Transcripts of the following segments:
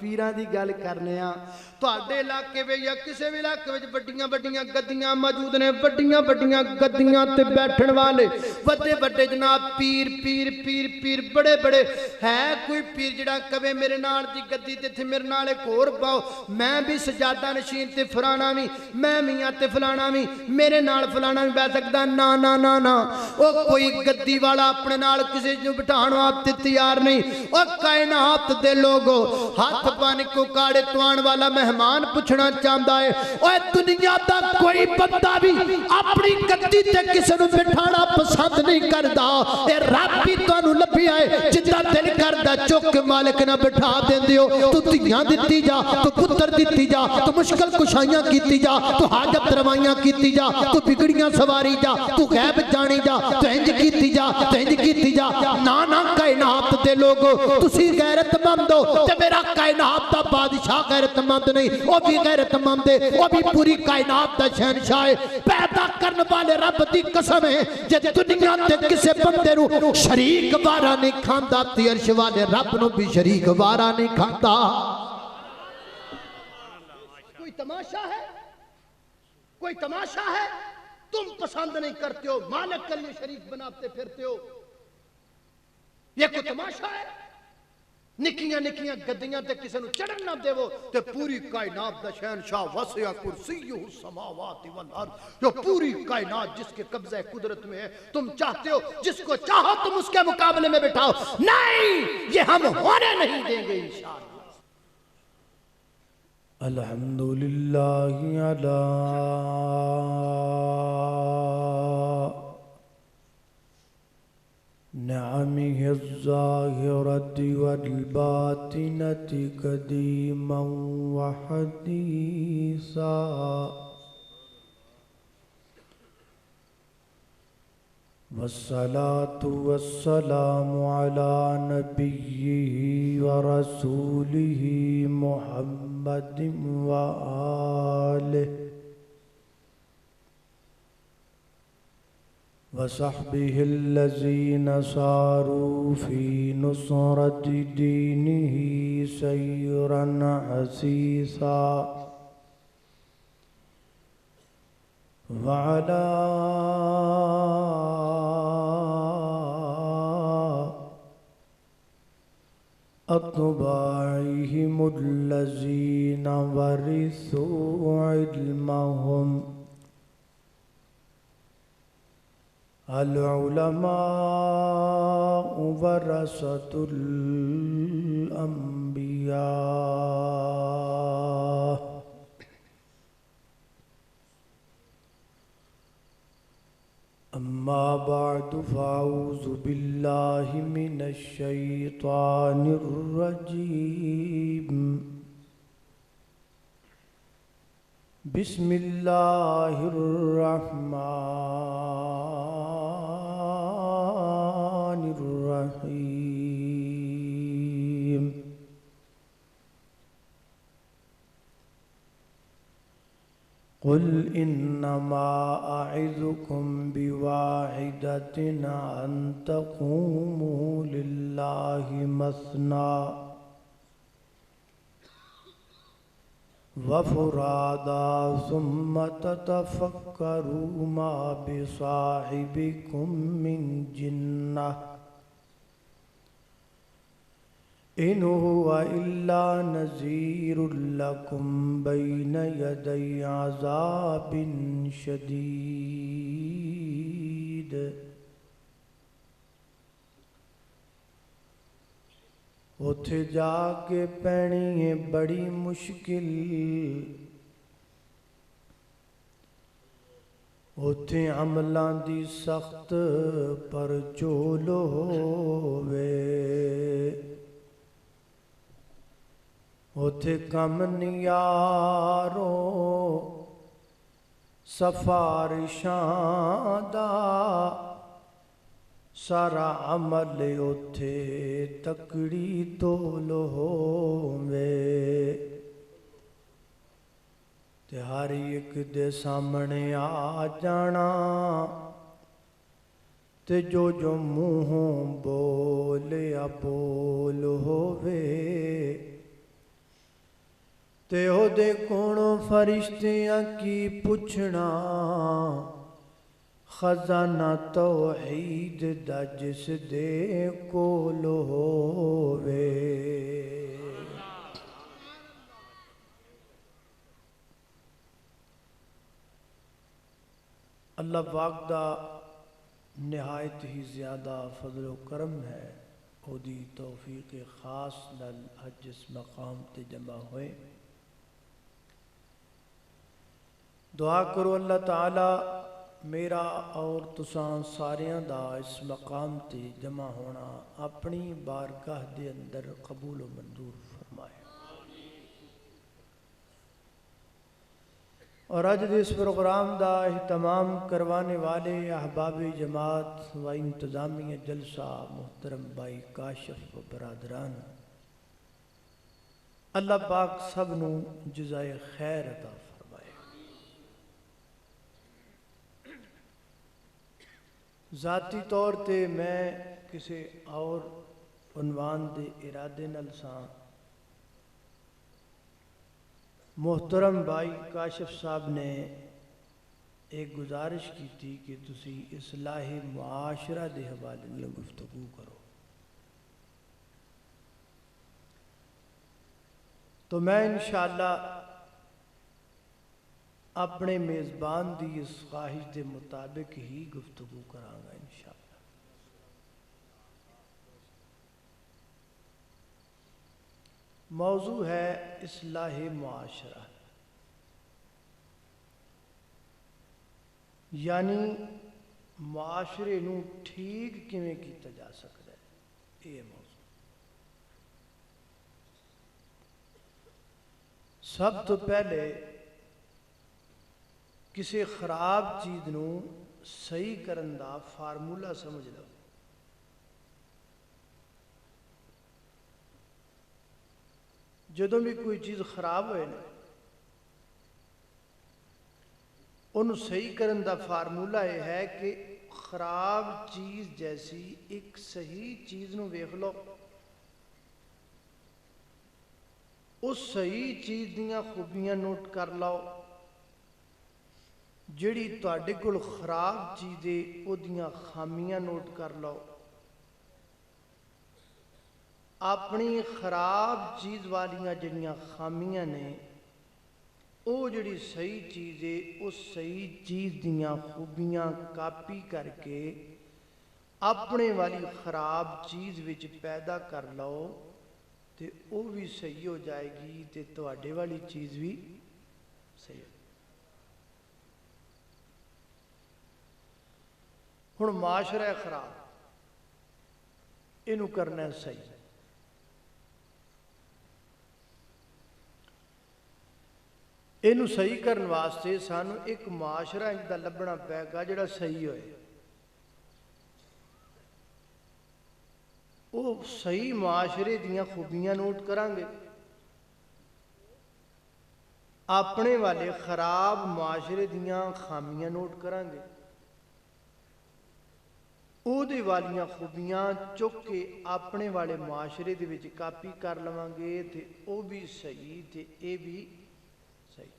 ਪੀਰਾਂ ਦੀ ਗੱਲ ਕਰਨੇ ਆ। ਤੁਹਾਡੇ ਇਲਾਕੇ ਵਿੱਚ ਜਾਂ ਕਿਸੇ ਵੀ ਇਲਾਕੇ ਵਿੱਚ ਵੱਡੀਆਂ ਵੱਡੀਆਂ ਗੱਦੀਆਂ ਮੌਜੂਦ ਨੇ, ਵੱਡੀਆਂ ਵੱਡੀਆਂ ਗੱਦੀਆਂ ਤੇ ਬੈਠਣ ਵਾਲੇ ਵੱਡੇ ਵੱਡੇ ਜਨਾਬ ਪੀਰ ਪੀਰ ਪੀਰ ਪੀਰ ਬੜੇ ਬੜੇ। ਹੈ ਕੋਈ ਪੀਰ ਜਿਹੜਾ ਕਵੇ ਮੇਰੇ ਨਾਲ ਦੀ ਗੱਦੀ ਤੇ ਇੱਥੇ ਮੇਰੇ ਨਾਲ ਇੱਕ ਹੋਰ ਪਾਓ, ਮੈਂ ਵੀ ਸਜਾਦਾ ਨਸ਼ੀਨ ਤੇ ਫਲਾਣਾ ਵੀ, ਮੈਂ ਮੀਆਂ ਤੇ ਫਲਾਣਾ ਵੀ, ਮੇਰੇ ਨਾਲ ਫਲਾਣਾ ਵੀ ਬਹਿ ਸਕਦਾ। ਨਾ ਨਾ ਨਾ ਨਾ, ਉਹ ਕੋਈ ਗੱਦੀ ਵਾਲਾ ਆਪਣੇ ਨਾਲ ਕਿਸੇ ਨੂੰ ਬਿਠਾਉਣ ਵਾਸਤੇ ਤਿਆਰ ਨਹੀਂ। ਉਹ ਕਾਇਨਾਤ ਦੇ ਲੋਗੋ ਹੱਥ ਬਨ को काड़े तुआन वाला मेहमान पूछना चाहता है, ओए दुनिया दा कोई बंदा भी अपनी गद्दी ते किसी नूं बिठाना पसंद नहीं करता। ये रब ही तुहानूं लभिया है, जिद्दां दिल करदा चुक के मालिक नाल बिठा देंदे हो। तू धीआं दित्ती जा, तू पुत्तर दित्ती जा, तू मुश्किल कुशाइयां कीती जा, तू हाजत रवाइयां कीती जा, तू बिगड़ियां सवारी जा, तू गैब जानी जा, तू इंज कीती जा, तू इंज कीती जा। ना ना कायनात दे लोगो तुसी गैरतमंद हो ते मेरा कायनात दा बादशाह गैरतमंद नहीं, वो भी गैरतमंद है, वो भी पूरी कायनात दा शहंशाह है। पैदा करने वाले रब दी कसम है, जे दुनिया ते किसी बंदे नूं शरीक वारा नहीं खांदा ते अर्श वाले रब नूं भी शरीक वारा नहीं खांदा। कोई तमाशा है, कोई तमाशा है? तुम पसंद नहीं करते हो, मालिक के लिए शरीक बनाते फिरते हो, ये कोई तमाशा है? निक्कियां निक्कियां गद्दियां ते किसी नूं चढ़न ना देवो ते पूरी कायनात दा शहंशाह वसिया कुर्सियुहु समावाति वल अर्द, जो पूरी कायनात जिसके कब्जे कुदरत में है, तुम चाहते हो जिसको चाहो तुम उसके मुकाबले में बिठाओ। नहीं, ये हम होने नहीं देंगे इंशाअल्लाह। अल्हम्दुलिल्लाहि अला निअमिहि ज़ाहिरति वल बातिनति क़दीमा व हदीसा। वस्सलातु वस्सलामु अला नबिय्यिहि व रसूलिहि मुहम्मदिन व आलिहि वसहबिहिल्लज़ीना सारू फी नुसरति दीनिहि सय्रन हसीसा। वअला अत्बाइहिमुल्लज़ीना वरिसू इल्महुम अल-उलमाउ वरसतुल अंबिया। अम्मा बअदु फ़अऊज़ु बिल्लाहि मिनश शैतानिर रजीम। बिस्मिल्लाहिर रहमानिर रहीम। कुल इन्नमा अइज़ुकुम बिवाहिदतिन अन तक़ूमू लिल्लाहि मस्ना वफ़ुरादा सुम्मा ततफ़क्करू मा बिसाहिबिकुम मिन जिन्नह इन हुवा इल्ला नज़ीरुल लकुम बैन यदै अज़ाबिन शदीद। उथे जाके पैनी है बड़ी मुश्किल, उथे अमलां दी सख्त पर चोल होवे। उथे कम नियारो सफारिशां दा सारा अमल उथे तकड़ी तोल होवे। ते हर एक दे सामने आ जाना ते जो जो मुँहों बोलिया बोल होवे। ਤੇ ਉਹਦੇ ਕੋਲੋਂ ਫਰਿਸ਼ਤਿਆਂ ਕੀ ਪੁੱਛਣਾ, ਖਜ਼ਾਨਾ ਤੌਹੀਦ ਦਾ ਜਿਸ ਦੇ ਕੋਲ ਹੋਵੇ। اللہ پاک دا نہایت ہی زیادہ فضل و کرم ہے، او دی توفیق خاص نال اج اس مقام تے جمع ہوئے۔ دعا کرو اللہ تعالی میرا اور تساں ساریاں دا اس مقام تے جمع ہونا اپنی بارگاہ دے اندر قبول و منظور فرمائے۔ اور آج اس پروگرام دا اہتمام کروانے والے احباب جماعت و انتظامیہ جلسہ محترم بھائی کاشف و برادران، اللہ پاک سب نو جزائے خیر عطا فرمائے۔ ذاتی طور تے میں کسی اور عنوان دے ارادے نال ساں، محترم بھائی کاشف صاحب نے ایک گزارش کی تھی کہ تسی اصلاح معاشرہ دے حوالے نال گفتگو کرو، تو میں انشاءاللہ اپنے میزبان دی اس خواہش دے مطابق ہی گفتگو کراں گا انشاءاللہ۔ موضوع ہے اصلاح معاشرہ، یعنی معاشرے نو ٹھیک کیویں کیتا جا سکتا ہے، یہ موضوع۔ سب تو پہلے کسی خراب چیز نو صحیح کرن دا فارمولہ سمجھ لو۔ جدوں بھی کوئی چیز خراب ہوئے نا، انہوں صحیح کرن دا فارمولہ یہ ہے کہ خراب چیز جیسی ایک صحیح چیز نو ویکھ لو، اس صحیح چیز دیاں خوبیاں نوٹ کر لو، جڑی تواڈے کول خراب چیز ہے او دیاں خامیاں نوٹ کر لو، اپنی خراب چیز والیاں جڑیاں خامیاں نے او جڑی صحیح چیز ہے اس صحیح چیز دیاں خوبیاں کاپی کر کے اپنے والی خراب چیز وچ پیدا کر لو، تے او بھی صحیح ہو جائے گی تے تواڈے والی چیز بھی صحیح ہو۔ ہن معاشرہ خراب، اینو کرنا ہے صحیح۔ اینو صحیح کرن واسطے سانو ایک معاشرہ دا لبنا پے گا جڑا صحیح ہوئے۔ وہ صحیح معاشرے دیاں خوبیاں نوٹ کریں گے، اپنے والے خراب معاشرے دیاں خامیاں نوٹ کریں گے، او دے والیاں خوبیاں چک کے اپنے والے معاشرے دے وچ کاپی کر لواں گے تے او بھی صحیح تے اے بھی صحیح۔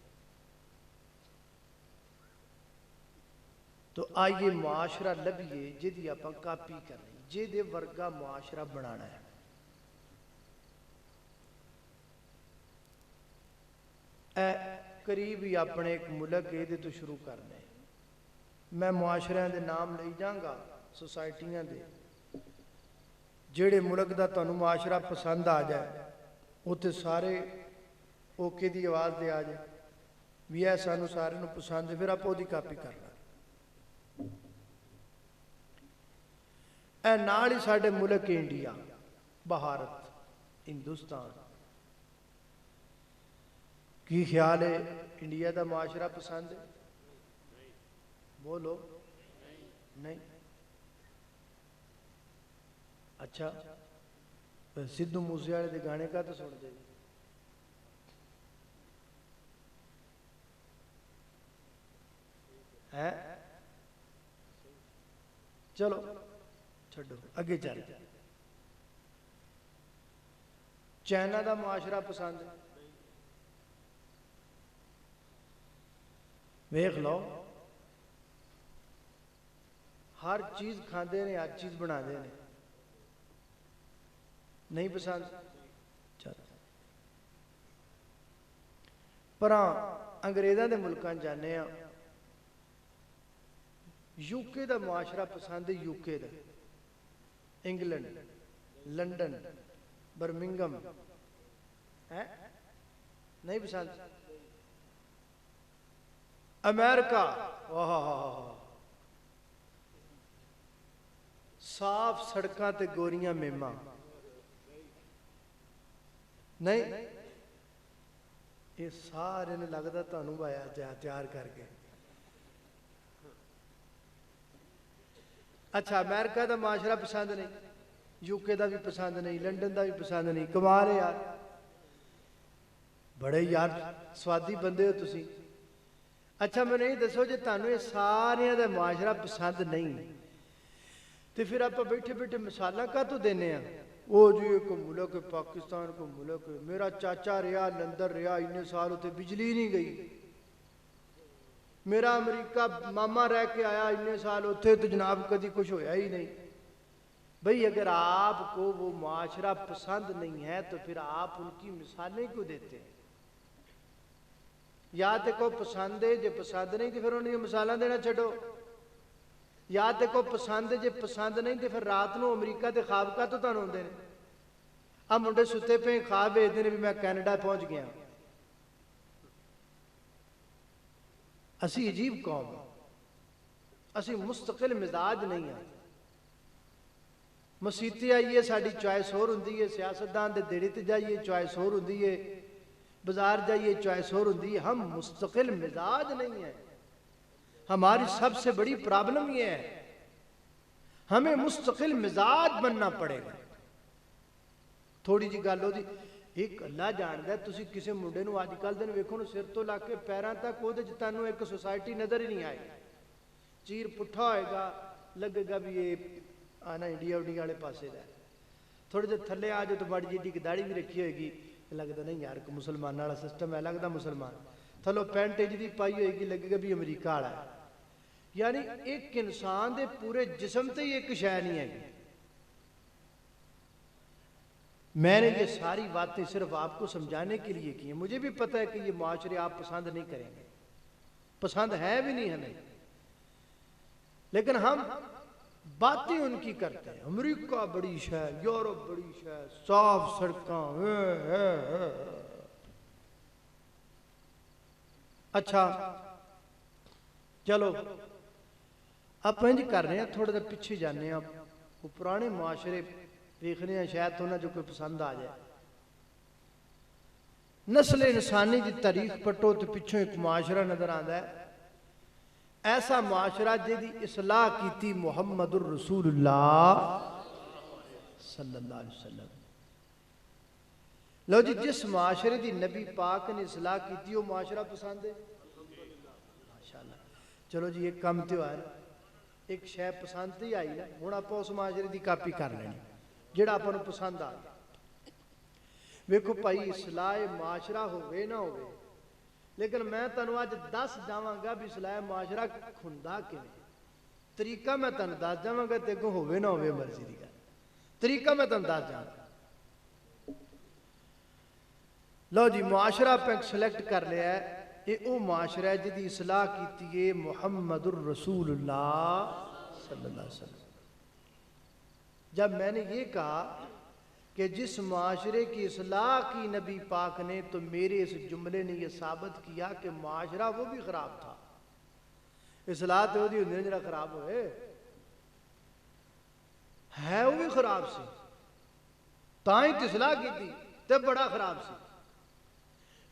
تو آئیے معاشرہ لبھیے جدی آپاں کاپی کریں، جے دے ورگا معاشرہ بنانا ہے۔ اے قریب ہی اپنے ایک ملک ہے دے تو شروع کرنے، میں معاشرے دے نام لئی جاؤں سوسائٹیاں دے، جڑے ملک دا تانوں معاشرہ پسند آ جائے اوتے سارے اوکے دی آواز دے آ جائے بھی اے سانوں سارے نوں پسند ہے، پھر آپ دی کاپی کرنا۔ اے نال ہی ساڈے ملک انڈیا، بھارت، ہندوستان، کی خیال ہے انڈیا دا معاشرہ پسند ہے؟ بولو نہیں؟ اچھا سدھو موسے والے دے گانے کا تو سن دے، ہے چلو چھڈو اگے چل۔ چائنا دا معاشرہ پسند ہے؟ वेख लो हर चीज खाते ने हर चीज बनाते ने नहीं पसंद चल पर अंग्रेज़ों के मुल्कों जाने यूके का मुआशरा पसंद है यूके का इंग्लैंड लंडन बर्मिंगम है नहीं पसंद अमेरिका वाह साफ सड़कों ते गोरियां मेमा नहीं ये सारे ने लगता तुहानू आया तैयार करके अच्छा अमेरिका का माशरा पसंद नहीं यूके का भी पसंद नहीं लंडन का भी पसंद नहीं कमाल है यार बड़े यार स्वादी बंदे हो तुसी अच्छा मैंने ये दसो जो तुहानू ये सारिया का माशरा पसंद नहीं तो फिर आप बैठे बैठे मिसालां काहतों देने वो जी एक मुल्क है पाकिस्तान को मुल्क है मेरा चाचा रहा लंदन रहा इन्ने साल उत्ते बिजली नहीं गई मेरा अमरीका मामा रह के आया इन्ने साल उत्थे तो जनाब कभी कुछ होया ही नहीं भाई अगर आपको वो माशरा पसंद नहीं है तो फिर आप उनकी मिसालें क्यों देते हैं या तो को पसंद है जो पसंद नहीं तो फिर उन्हें मिसालां देना छड्डो या तो को पसंद है जो पसंद नहीं तो फिर रात को अमरीका के ख्वाब का तो तुहानू आउंदे ने आ मुंडे सुते पे ख्वाब भेजते हैं भी मैं कैनेडा पहुंच गया असी अजीब कौम असी मुस्तकिल मिजाज नहीं है मसीते आइए साड़ी चॉइस होर हुंदी है सियासतदान दे देड़े ते जाइए चॉइस होर हुंदी है बाजार जाइए चॉइस होर हुंदी है हम मुस्तकिल मिजाज नहीं है हमारी सबसे बड़ी प्रॉब्लम यह है हमें मुस्तकिल मिजाज बनना पड़ेगा थोड़ी जी गल होती एक अल्लाह जानता है तुसी किसी मुंडे नूं अजकल दिन वेखो ना सिर तो ला के पैरों तक वो तुहानू एक सोसाइटी नजर ही नहीं आएगी चीर पुट्ठा होएगा लगेगा भी ये आना इंडिया उडिया वाले पासे का थोड़े जे थले आ जाओ तो बड़ी जी की दाढ़ी भी रखी होगी लगता नहीं यार मुसलमान वाला सिस्टम है लगता मुसलमान थलो पैंट जी पाई होगी लगेगा भी अमरीका वाला है यानी एक इंसान के पूरे जिस्म से ही एक शय नहीं है मैंने ये सारी बातें सिर्फ आपको समझाने के लिए की है मुझे भी पता है कि ये माशरे आप पसंद नहीं करेंगे पसंद है भी नहीं हमें लेकिन हम बातें उनकी करते हैं अमेरिका बड़ी शय यूरोप बड़ी शय साफ सड़कें अच्छा चलो आप इंज कर रहे हैं थोड़ा सा पीछे जाने वो पुराने मुआशरे देखने हैं शायद तो ना जो कोई पसंद आ जाए नस्ल इंसानी की तारीख पटो तो पिछों एक मुआशरा नजर आता है ऐसा मुआशरा जिहदी इसलाह की मुहम्मदुर रसूलुल्लाह सल्लल्लाहु अलैहि वसल्लम लो जी जिस मुआशरे की नबी पाक ने इसलाह की वो मुआशरा पसंद है माशाअल्लाह चलो जी एक कम तो है एक शय पसंद ही आई ना हुण आपां उस मुआशरे की कापी कर लेनी जिहड़ा आपां नूं पसंद आ गया वेखो भाई इसलाह मुआशरा होवे ना होवे लेकिन मैं तुहानू अज दस जावांगा भी इसलाह मुआशरा हुंदा किवें तरीका मैं तुहानू दस जावांगा ते अगों होवे ना होवे मर्जी दी गल तरीका मैं तुहानू दस जावांगा लो जी मुआशरा आपां सिलेक्ट कर लिया है ये वो मुआशरा है जिहदी इसलाह कीती है मुहम्मदुर रसूलुल्लाह सल्लल्लाहु अलैहि वसल्लम जब मैंने ये कहा कि जिस माशरे की इसलाह की नबी पाक ने तो मेरे इस जुमले ने यह साबित किया कि माशरा वो भी खराब था इसलाह तो वही होंदी जिहड़ा खराब होए है वो भी खराब सी तां ही तो इसलाह की थी ते बड़ा खराब सी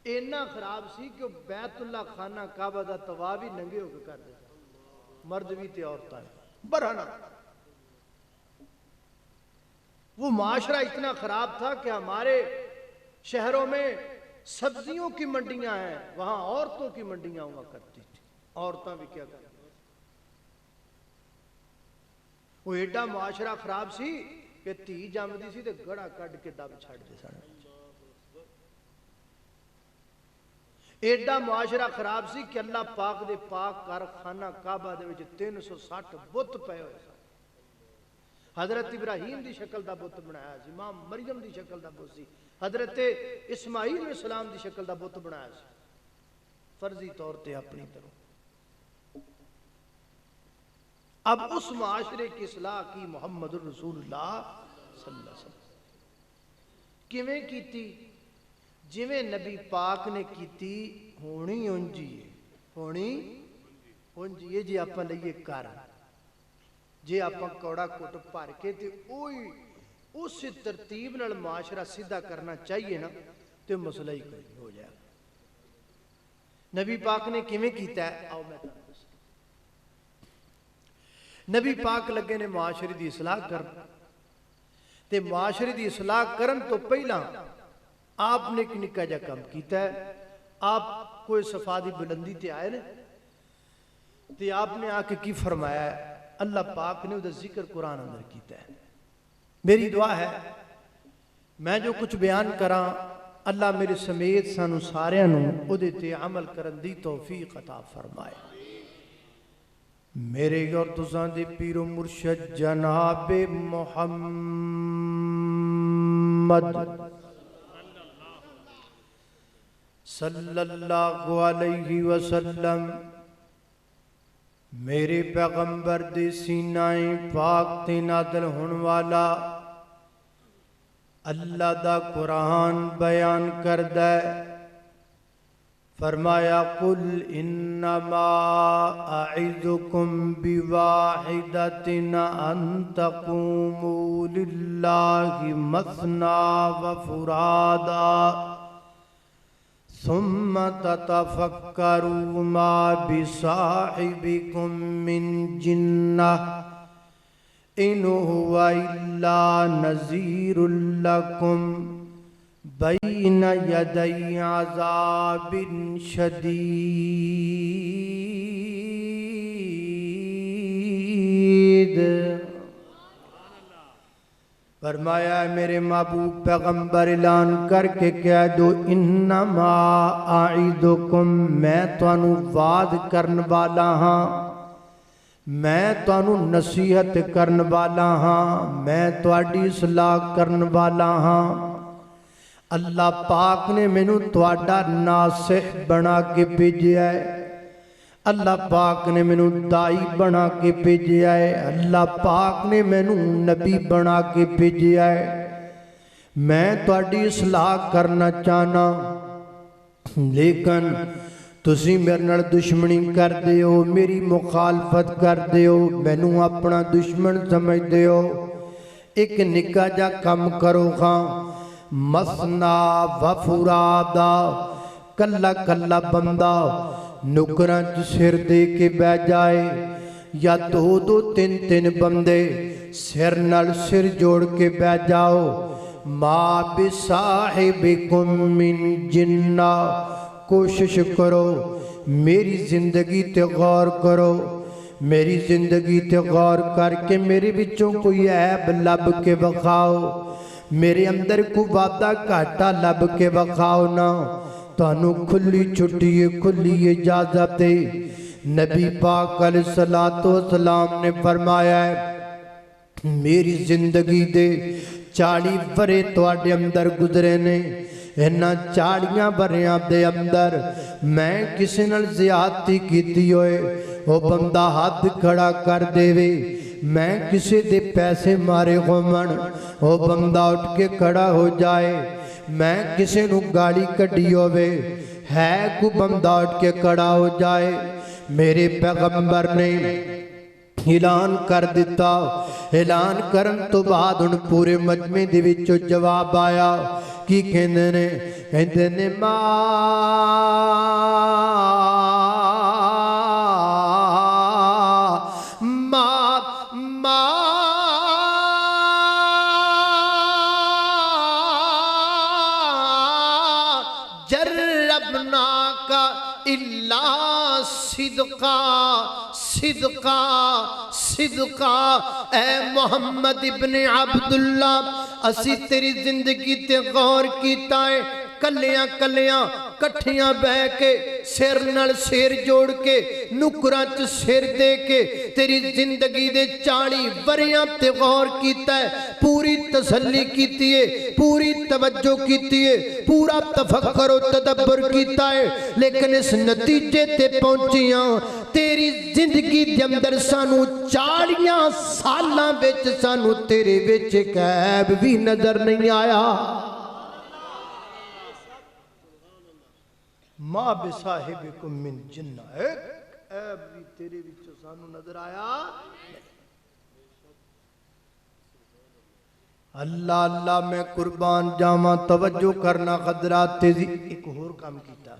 इन्ना खराब सी कि बैतुल्ला खाना काबा दा तवाफ भी नंगे होकर कर देता मर्द भी ते औरतां बरहना वो माशरा इतना खराब था कि हमारे शहरों में सब्जियों की मंडियां हैं वहां औरतों की मंडियां हुआ करती थी औरतां भी क्या करती वो एडा मुआशरा खराब सी कि धी जमदी सी ते गड़ा कट के दब छड्डदे सन ایڈا معاشرہ خراب سی کہ اللہ پاک دے پاک کر خانہ کعبہ دے وچ 360 بت پے ہوئے سن. حضرت ابراہیم دی شکل دا بت بنایا سی, ماں مریم دی شکل دا بت سی, حضرت اسماعیل علیہ السلام دی شکل دا بت بنایا سی, فرضی طور تے اپنی طرح. اب اس معاشرے کی اصلاح کی محمد الرسول اللہ صلی اللہ علیہ وسلم کیویں کیتی؟ جویں نبی پاک نے کیتی ہونی اونجی ہے, ہونی اونجی ہے. جی آپاں لئیے کر, جے آپاں کوڑا کٹ بھر کے تے اوہی اس ترتیب نال معاشرہ سیدھا کرنا چاہیے نا, تے مسئلہ ہی کوئی ہو جائے. نبی پاک نے کیویں کیتا ہے آؤ میں تانوں دسدا. نبی پاک لگے نے معاشرے دی اصلاح کر, تے معاشرے دی اصلاح کرن تو پہلا آپ نے ایک نکا جا کام کیتا ہے. آپ کوئی صفا دی بلندی تے آئے نے, تے آپ نے آ کے کی فرمایا ہے؟ اللہ پاک نے وہ ذکر قرآن اندر کیتا ہے. میری دعا ہے میں جو کچھ بیان کراں اللہ میرے سمیت سانو سارے نوں او دے تے عمل کرن دی توفیق عطا فرمائے. میرے اور تساں دے پیر و مرشد جناب محمد صلی اللہ علیہ وسلم میرے پیغمبر دے سینہ پاک تے نازل ہون والا اللہ دا قرآن بیان کردہ ہے. فرمایا قل انما اعظکم بواحدۃ ان تقوموا للہ مثنی وفرادا ثم تتفکروا ما بصاحبکم من جنہ ان هو الا نذیر لکم بین یدی عذاب شدید. فرمایا میرے محبوب پیغمبر اعلان کر کے کہہ دو انما اعیدکم, میں تانوں وعد کرن والا ہاں, میں تانوں نصیحت کرن والا ہاں, میں تواڈی اصلاح کرن والا ہاں. اللہ پاک نے مینوں تواڈا ناصح بنا کے بھیجیا ہے, اللہ پاک نے مینوں دائی بنا کے بھیجیا ہے, اللہ پاک نے مینوں نبی بنا کے بھیجیا ہے. میں تواڈی اصلاح کرنا چاہنا, لیکن تسی میرے نال دشمنی کر دیو, میری مخالفت کر دیو, مینوں اپنا دشمن سمجھ دیو. ایک نکا جا کم کرو خاں, مثنا وفرادا, کلا کلا بندہ نکراں چ سر دے کے بہ جائے, یا دو دو تین تین بندے سر نال سر جوڑ کے بہ جاؤ. ما بصاحبکم من جنہ, کوشش کرو میری زندگی تے غور کرو, میری زندگی تے غور کر کے میرے بچوں کوئی عیب لب کے بخاؤ, میرے اندر کو وعدہ گھاٹا لب کے بخاؤ نا. تانوں کھلی چھٹی کھلی اجازت ہے. نبی پاک علیہ السلام نے فرمایا ہے میری زندگی دے 40 برے تواڈے اندر گزرے نے, انہاں 40 بریاں دے اندر میں کسی نال زیادتی کیتی ہوئے وہ بندہ ہاتھ کھڑا کر دے وے, میں کسی دے پیسے مارے ہومن وہ بندہ اٹھ کے کھڑا ہو جائے, میں کسی نو گاڑی کڈی ہوئے ہے کو بندہ اٹھ کے کھڑا ہو جائے. میرے پیغمبر نے اعلان کر دیتا, اعلان کرن تو بعد ان پورے مجمع دے وچوں جواب آیا. کی کہندے نے؟ کہندے نے صدقہ صدقہ اے محمد ابن عبداللہ, اسی تیری زندگی تے غور کیتا ہے, کلیاں کلیاں कट्ठियां बह के सिर नाल सिर जोड़ के नुकरां च सिर दे के तेरी जिंदगी दे 40 वरियां ते गौर कीता है, पूरी तसल्ली कीती है, पूरी तवज्जो कीती है, पूरा तफक्कर और तदब्बर कीता है, लेकिन इस नतीजे ते पहुंचियां तेरी जिंदगी दे अंदर सानू 40 सालां विच सानू तेरे विच एक ऐब भी नजर नहीं आया। मां बिसाहिबिकुम मिन जिन्ना, एक ऐब भी तेरे विचों सानू नजर आया। अल्लाह अल्लाह मैं कुर्बान जावां, तवज्जो करना खदरात तेजी। एक होर काम कीता,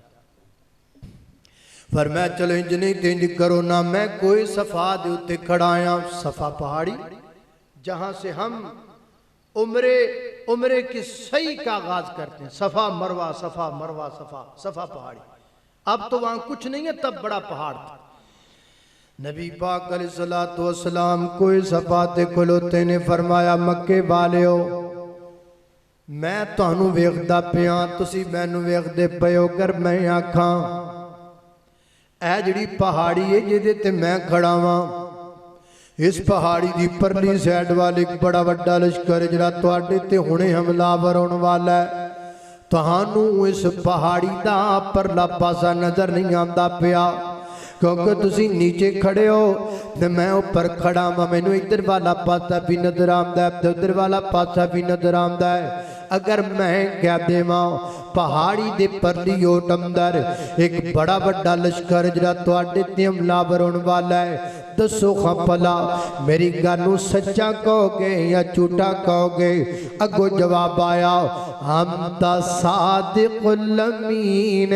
पर मैं चलो इंज नहीं ते इंज करो ना, मैं कोई सफा दे उत्ते खड़ा आया, सफा पहाड़ी जहां से हम उम्रे की सही का आगाज करते हैं, सफा मरवा सफा मरवा सफा, सफा पहाड़ी। अब तो वहां कुछ नहीं है, तब बड़ा पहाड़ था। नबी पाक अलैहिस्सलातु वस्सलाम कोई सफा ते खलोते ने फरमाया मक्के वालिओ मैं तुहानू वेखदा पिया, तुसी मैनू वेखदे पयो, कर मैं आखां ऐ जिहड़ी पहाड़ी है जिहदे ते मैं खड़ा वां, इस पहाड़ी की परली साइड वाल एक बड़ा वड्डा लश्कर है जिहड़ा तुहाडे ते हुणे हमलावर होने वाला है। तुहानू इस पहाड़ी दा परला पासा नजर नहीं आंदा पिया, क्योंकि तुसी नीचे खड़े हो ते मैं ऊपर खड़ा वां, मैनू इधर वाला पासा भी नजर आंदा है ते उधर वाला पासा भी नजर आंदा है। अगर मैं कह देवां पहाड़ी दे परली ओट अंदर एक बड़ा वड्डा लश्कर जिहड़ा तुहाडे ते हमलावर होने वाला है, दसो खां भला मेरी गल नूं सच्चा कहोगे या झूठा कहोगे? अगो जवाब आया हम ता सादिकुल अमीन,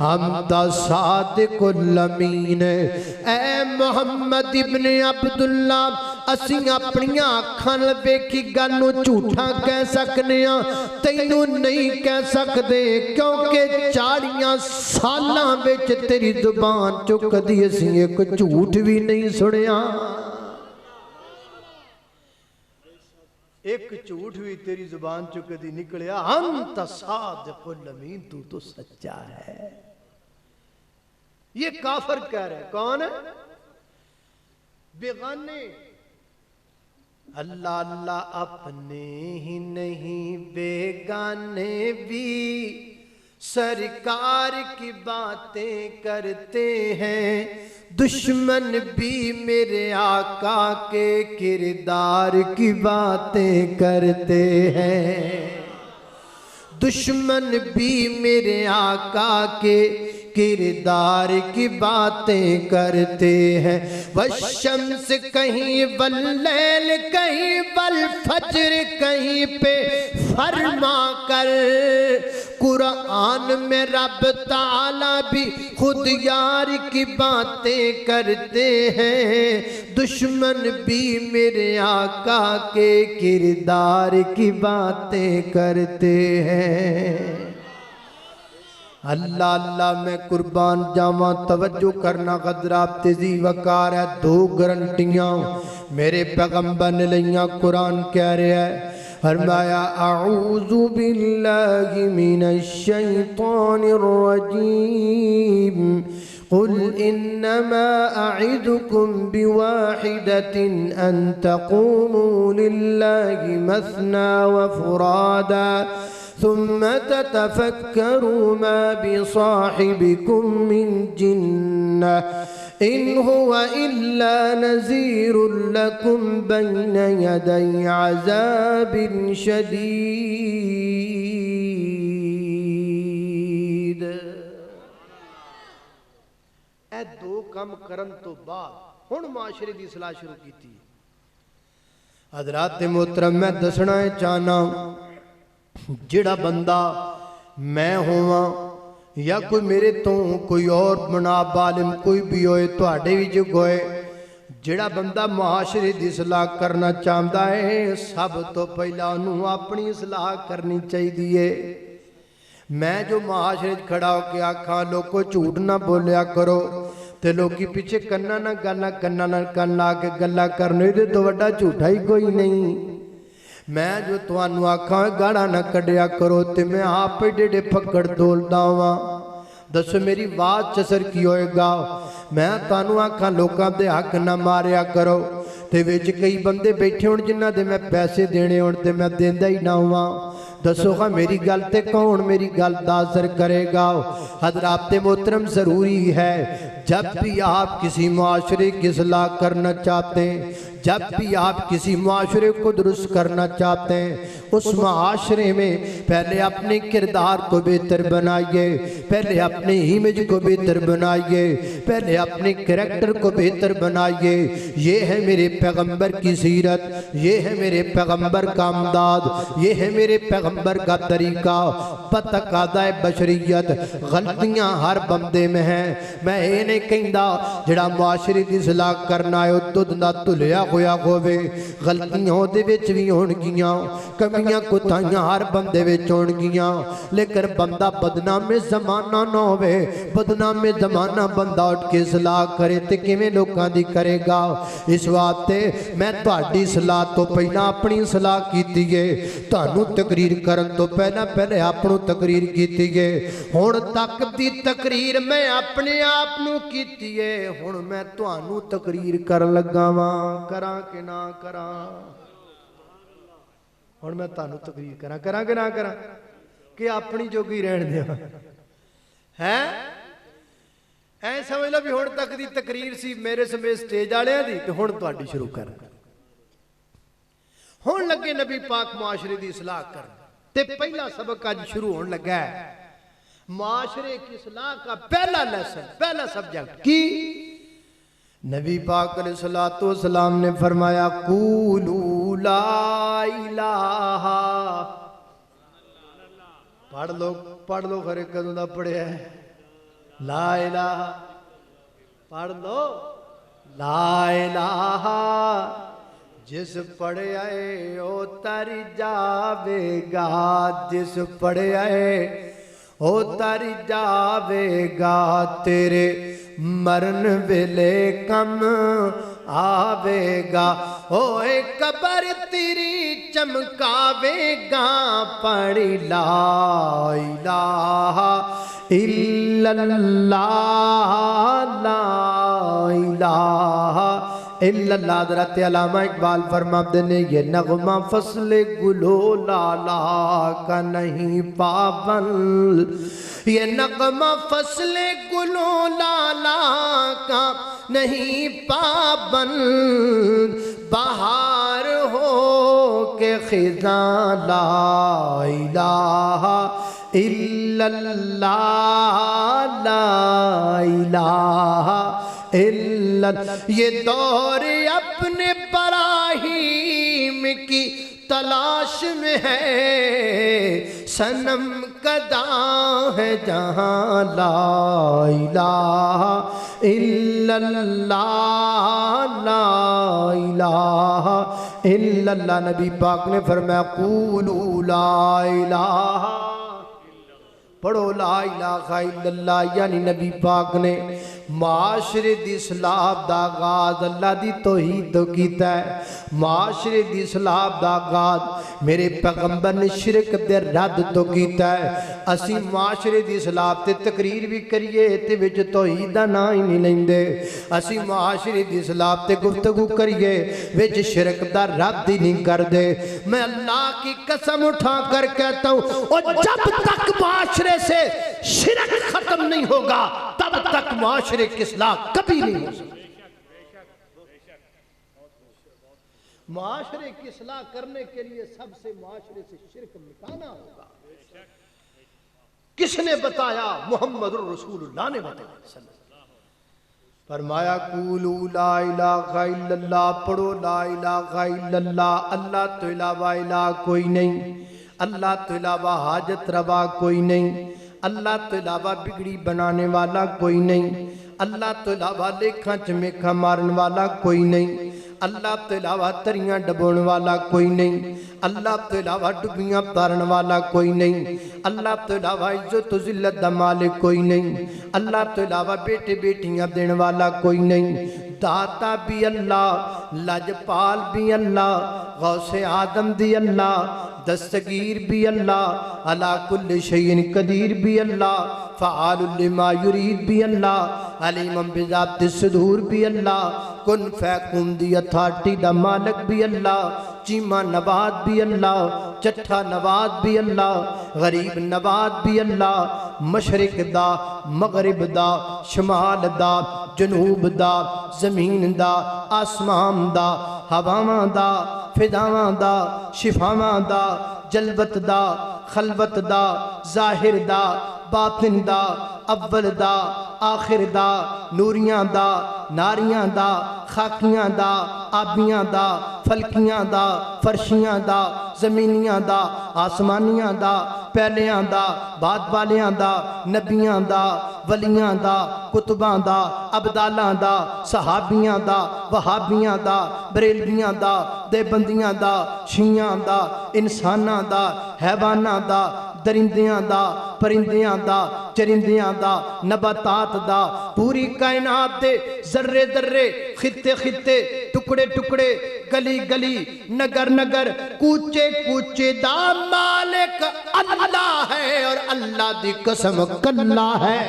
हम ता सादिकुल अमीन। ऐ मुहम्मद इब्ने अब्दुल्ला असीं अपनियां अखां नाल वेखी गल नूं झूठा कह सकने आ, तैनू नहीं कह सकते, क्योंकि 40 सालां विच तेरी जुबान चों कदी असीं एक झूठ भी नहीं सुनिया। एक झूठ भी तेरी जुबान चो कदी निकलिया। हम तसादिकुल अमीन, तू तो सच्चा है। ये काफर कह रहे, कौन है? बेगाने। अल्लाह अल्लाह अपने ही नहीं बेगाने भी सरकार की बातें करते हैं, दुश्मन भी मेरे आका के किरदार की बातें करते हैं, दुश्मन भी मेरे आका के किरदार की बातें करते हैं। वशम्स कहीं वल्लैल कहीं वल फज्र कहीं पे फरमा कर, कुरान में रब ताला भी खुद यार की बातें करते हैं, दुश्मन भी मेरे आका के किरदार की बातें करते हैं। अल्लाह अल्लाह मैं कुर्बान जावा, तवज्जो करना गदराब तेजी वकार है। 2 गारंटियां मेरे पैगंबर ने लिया। कुरान कह रहा है, फरमाया अऊज़ु बिल्लाहि मिनश शैतानिर रजीम, कुल इन्नमा अइदुकुम बिवाहिदतिन अन तक़ूमू लिल्लाहि मस्ना व फुरादा सुम्मा ततफक्करू मा बिसाहिबिकुम मिन जिन्नह इन हुवा इल्ला नज़ीरुल लकुम बैन यदै अज़ाबिन शदीद। ए 2 काम करन तो बाद हुण माशरे दी सलाह शुरू कीती। हज़रात मोहतरम मैं दसना चाहना, जिहड़ा बंदा मैं होवां या कोई मेरे तो कोई और मनाब आलिम कोई भी होए, तुहाडे विच होए, जिहड़ा बंदा मुआशरे दी सलाह करना चाहता है, सब तो पहला उन्होंने अपनी सलाह करनी चाहिए। मैं जो मुआशरे खड़ा होकर आखा लोगों झूठ ना बोलिया करो, ते लोकी पीछे कन्ना ना गल्लां कन्ना ना कन ला के गल्लां करने, इहदे तो वड्डा झूठा ही कोई नहीं। मैं जो तुहानू आखा गाड़ा ना कढ़िया करो, ते मैं आप एडे एडे फक्कड़ तोलदा वां। दसो मेरी बात च असर की होएगा। मैं तुहानू आखां लोकां दे हक ना मारिया करो, ते विच कई बंदे बैठे होण जिन्हां दे मैं पैसे देने होण ते मैं देंदा ही ना होवां। दसो हाँ मेरी गल ते कौन मेरी गल दा असर करेगा। हज़रात मोहतरम ज़रूरी है जब भी आप किसी मुआशरे की इस्लाह करना चाहते हैं, जब भी आप किसी मुआशरे को दुरुस्त करना चाहते हैं, उस मुआशरे में पहले अपने किरदार को बेहतर बनाइए, पहले अपने इमेज को बेहतर बनाइए, पहले अपने करैक्टर को बेहतर बनाइए। ये है मेरे पैगंबर की सीरत, ये है मेरे पैगंबर का अमदाद, ये है मेरे पैगंबर का तरीका। बतकादा बशरियत गलतियां हर बंदे में हैं। मैं ये नहीं कहता जिहड़ा मुआशरे की इस्लाह करना है वो दुध ना धुलिया होया होवे, गलतियां ਉਹਦੇ ਵਿੱਚ भी होणगियां, कमियां कोताहियां हर बंदे विच होणगियां, लेकिन बंदा बदनामे ज़माना ना होवे। बदनामे ज़माना बंदा उठ के इस्लाह करे ते किवें लोकां दी करेगा। इस वास्ते मैं तुहाडी सलाह तो पहला अपनी सलाह कीती है, तुहानू तकरीर करन तो पहले आपनू तकरीर कीती है। हुण तक दी तकरीर मैं अपने आप नू कीती है, हुण मैं तुहानू तकरीर करन लगा वां। करां कि ना करां? हुण मैं तुहानू तकरीर करां कि ना करां कि अपनी जोगी रहण देवां? है ऐ समझ लो भी हुण तक दी तकरीर सी मेरे समेत स्टेज वालियां दी, ते हुण तुहाडी शुरू कर। हुण लगे नबी पाक मुआशरे दी इस्लाह कर, ते पहला सबक अज शुरू होने लगा है। मुआशरे की इस्लाह का पहला लेसन, पहला सब्जेक्ट की? नबी पाक अलैहिस्सलातु वस्सलाम ने फरमाया कूलू ला इलाहा। पढ़ लो खरे कदों दा पढ़िया है? ला इलाहा पढ़ लो। ला इलाहा जिस पढ़िया ओ तर जावेगा, जिस पढ़िया ओ तर जावेगा, तेरे मरण वेले कम आवेगा। ओए कबर तेरी चमकावेगा, पढ़ी ला इलाहा इल्लल्लाह, ला इलाहा इल्लल्लाह। हज़रत अल्लामा इकबाल फरमाते ने ये नगमा फसले गुलो लाला का नहीं पाबंद, ये नगमा फसले गुलो लाला का नहीं पाबंद, बहार हो के खिज़ा ला इलाहा इल्लल्लाह, ला इलाहा इल्लल्लाह। ये दौर अपने बराहीम की तलाश में है, सनम कदा है जहाँ ला इलाहा इल्लल्लाह, ला इलाहा इल्लल्लाह। नबी पाक ने फरमाया कूलू ला इलाहा, पढ़ो ला इलाहा इल्लल्लाह। यानी नबी पाक ने माशरे दी इस्लाह दा आगाज़ अल्लाह दी तौहीद तो कीता है। माशरे दी इस्लाह दा आगाज़ मेरे पैगंबर ने शिरक दे रद्द तो कीता है। असी माशरे दी इस्लाह ते तकरीर भी करिए ते विच तौहीद दा नाम ही नहीं लैंदे। असी माशरे दी इस्लाह ते गुफ्तगू करिए विच शिरक दा रद्द ही नहीं करदे। मैं अल्लाह की कसम उठा कर कहता हूँ और जब तक माशरे से शिरक खत्म नहीं होगा तब तक माशरे की इस्लाह कभी नहीं हो सकती। माशरे की इस्लाह करने के लिए सबसे माशरे से शिरक मिटाना होगा। किसने बताया? मुहम्मदुर रसूलुल्लाह ने बताया। फरमाया कूलू ला इलाहा इल्लल्लाह, पढ़ो ला इलाहा इल्लल्लाह। अल्लाह तो इलावा इलाह कोई नहीं, अल्लाह तो इलावा हाजत रवा कोई नहीं, अल्लाह तो इलावा बिगड़ी बनाने वाला कोई नहीं, अल्लाह तो इलावा लेखा चमेखा मारन वाला कोई नहीं, अल्लाह तो इलावा तरियां डबोने वाला कोई नहीं, अल्लाह तो इलावा डुबियां तारन वाला कोई नहीं, अल्लाह तो इलावा इज्जत जिल्लत दा मालिक कोई नहीं, अल्लाह तो इलावा बेटे बेटियां देने वाला कोई नहीं। दाता भी अल्लाह, लजपाल भी अल्लाह, गौसे आदम दी अल्लाह, دستگیر بھی اللہ، علی کل شیء قدیر بھی اللہ، فعال لما یرید بھی اللہ، علیم بذات الصدور بھی اللہ، کن فیکون دی اتھارٹی دا مالک بھی اللہ، چیمہ نبات بھی اللہ، چٹھا نبات بھی اللہ، غریب نبات بھی اللہ، مشرق دا مغرب دا شمال دا جنوب دا زمین دا آسمان دا ہواواں دا فضاواں دا شفاواں دا جلوت دا خلوت دا ظاہر دا باطن دا اول دا آخر دا نوریاں دا ناریاں دا خاکیاں دا آبیاں دا فلکیاں دا فرشیاں دا زمینیاں دا آسمانیاں دا پہلیاں دا بعد والیاں دا نبیاں دا ولیاں دا کتباں دا ابدالاں دا صحابیاں دا وہابیاں دا بریلویاں دا دیوبندیاں دا شیعاں دا انساناں دا حیواناں دا درندیاں دا پرندیاں دا چرندیاں دا نباتات دا پوری کائنات دے ذرے ذرے خطے خطے ٹکڑے ٹکڑے گلی گلی نگر نگر کوچے کوچے دا مالک اللہ ہے اور اللہ دی قسم کلا ہے۔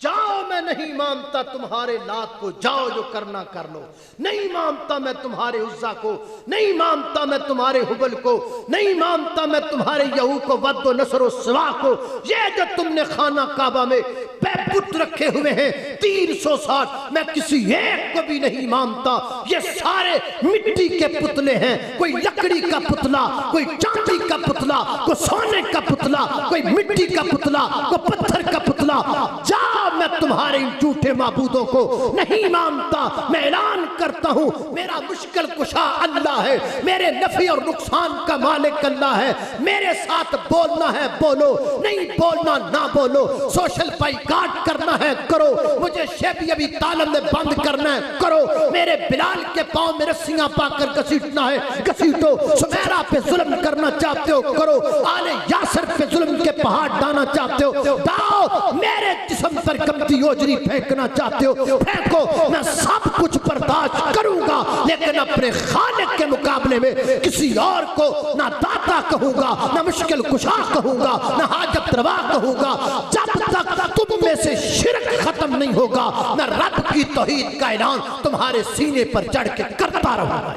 جاؤ میں نہیں مانتا تمہارے لات کو، جاؤ جو کرنا کر لو، نہیں مانتا میں تمہارے عزا کو، نہیں مانتا میں تمہارے حبل کو، نہیں مانتا میں تمہارے یہو کو ود و نصر و سوا کو، یہ جو تم نے خانہ کعبہ میں بت رکھے ہوئے ہیں 360 میں کسی ایک کو بھی نہیں مانتا، یہ سارے مٹی کے پتلے ہیں، کوئی لکڑی کا پتلا، کوئی چاندی کا پتلا، کوئی سونے کا پتلا، کوئی مٹی کا پتلا، کوئی پتھر کا پتلا، جاؤ میں تمہارے ان جھوٹے معبودوں کو نہیں مانتا۔ میں اعلان کرتا ہوں میرا مشکل کشا اللہ ہے، میرے نفع اور نقصان کا مالک اللہ ہے، میرے ساتھ بولنا ہے بولو، نہیں بولنا نہ بولو، سوشل بائیکاٹ کرنا ہے کرو، مجھے شیبی ابی طالب میں بند کرنا ہے کرو، میرے بلال کے پاؤں میں رسیاں پا کر گھسیٹنا ہے گھسیٹو، سمیرہ پہ ظلم کرنا چاہتے ہو کرو، آل یاسر پہ ظلم کے پہاڑ ڈانا چاہتے ہو ڈاؤ، میرے جسم پر کمتی اوجری پھینکنا چاہتے ہو پھینکو، میں سب کچھ برداشت کروں گا، لیکن اپنے خالق کے مقابلے میں کسی اور کو نہ داتا کہوں گا، نہ مشکل کشا کہوں گا، نہ حاجت روا کہوں گا، جب تک تم میں سے شرک ختم نہیں ہوگا میں رب کی توحید کا اعلان تمہارے سینے پر چڑھ کے کرتا رہوں گا۔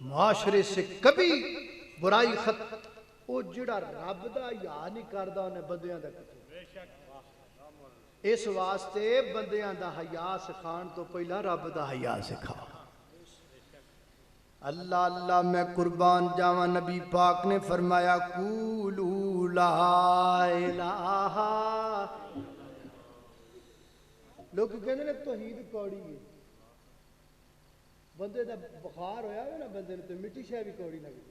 معاشرے سے کبھی برائی ختم، وہ جڑا رب دا یا نہیں کردہ انہیں بندیاں دا کتے، اس واسطے بندیاں دا حیا سکھان تو پہلا رب دا حیا سکھا۔ اللہ اللہ میں قربان جاواں، نبی پاک نے فرمایا قولوا لا الہ، لوگ کہنے نے توحید کوڑی ہے، بندے دا بخار ہویا ہے نا بندے نے تو مٹی شے بھی کوڑی لگی،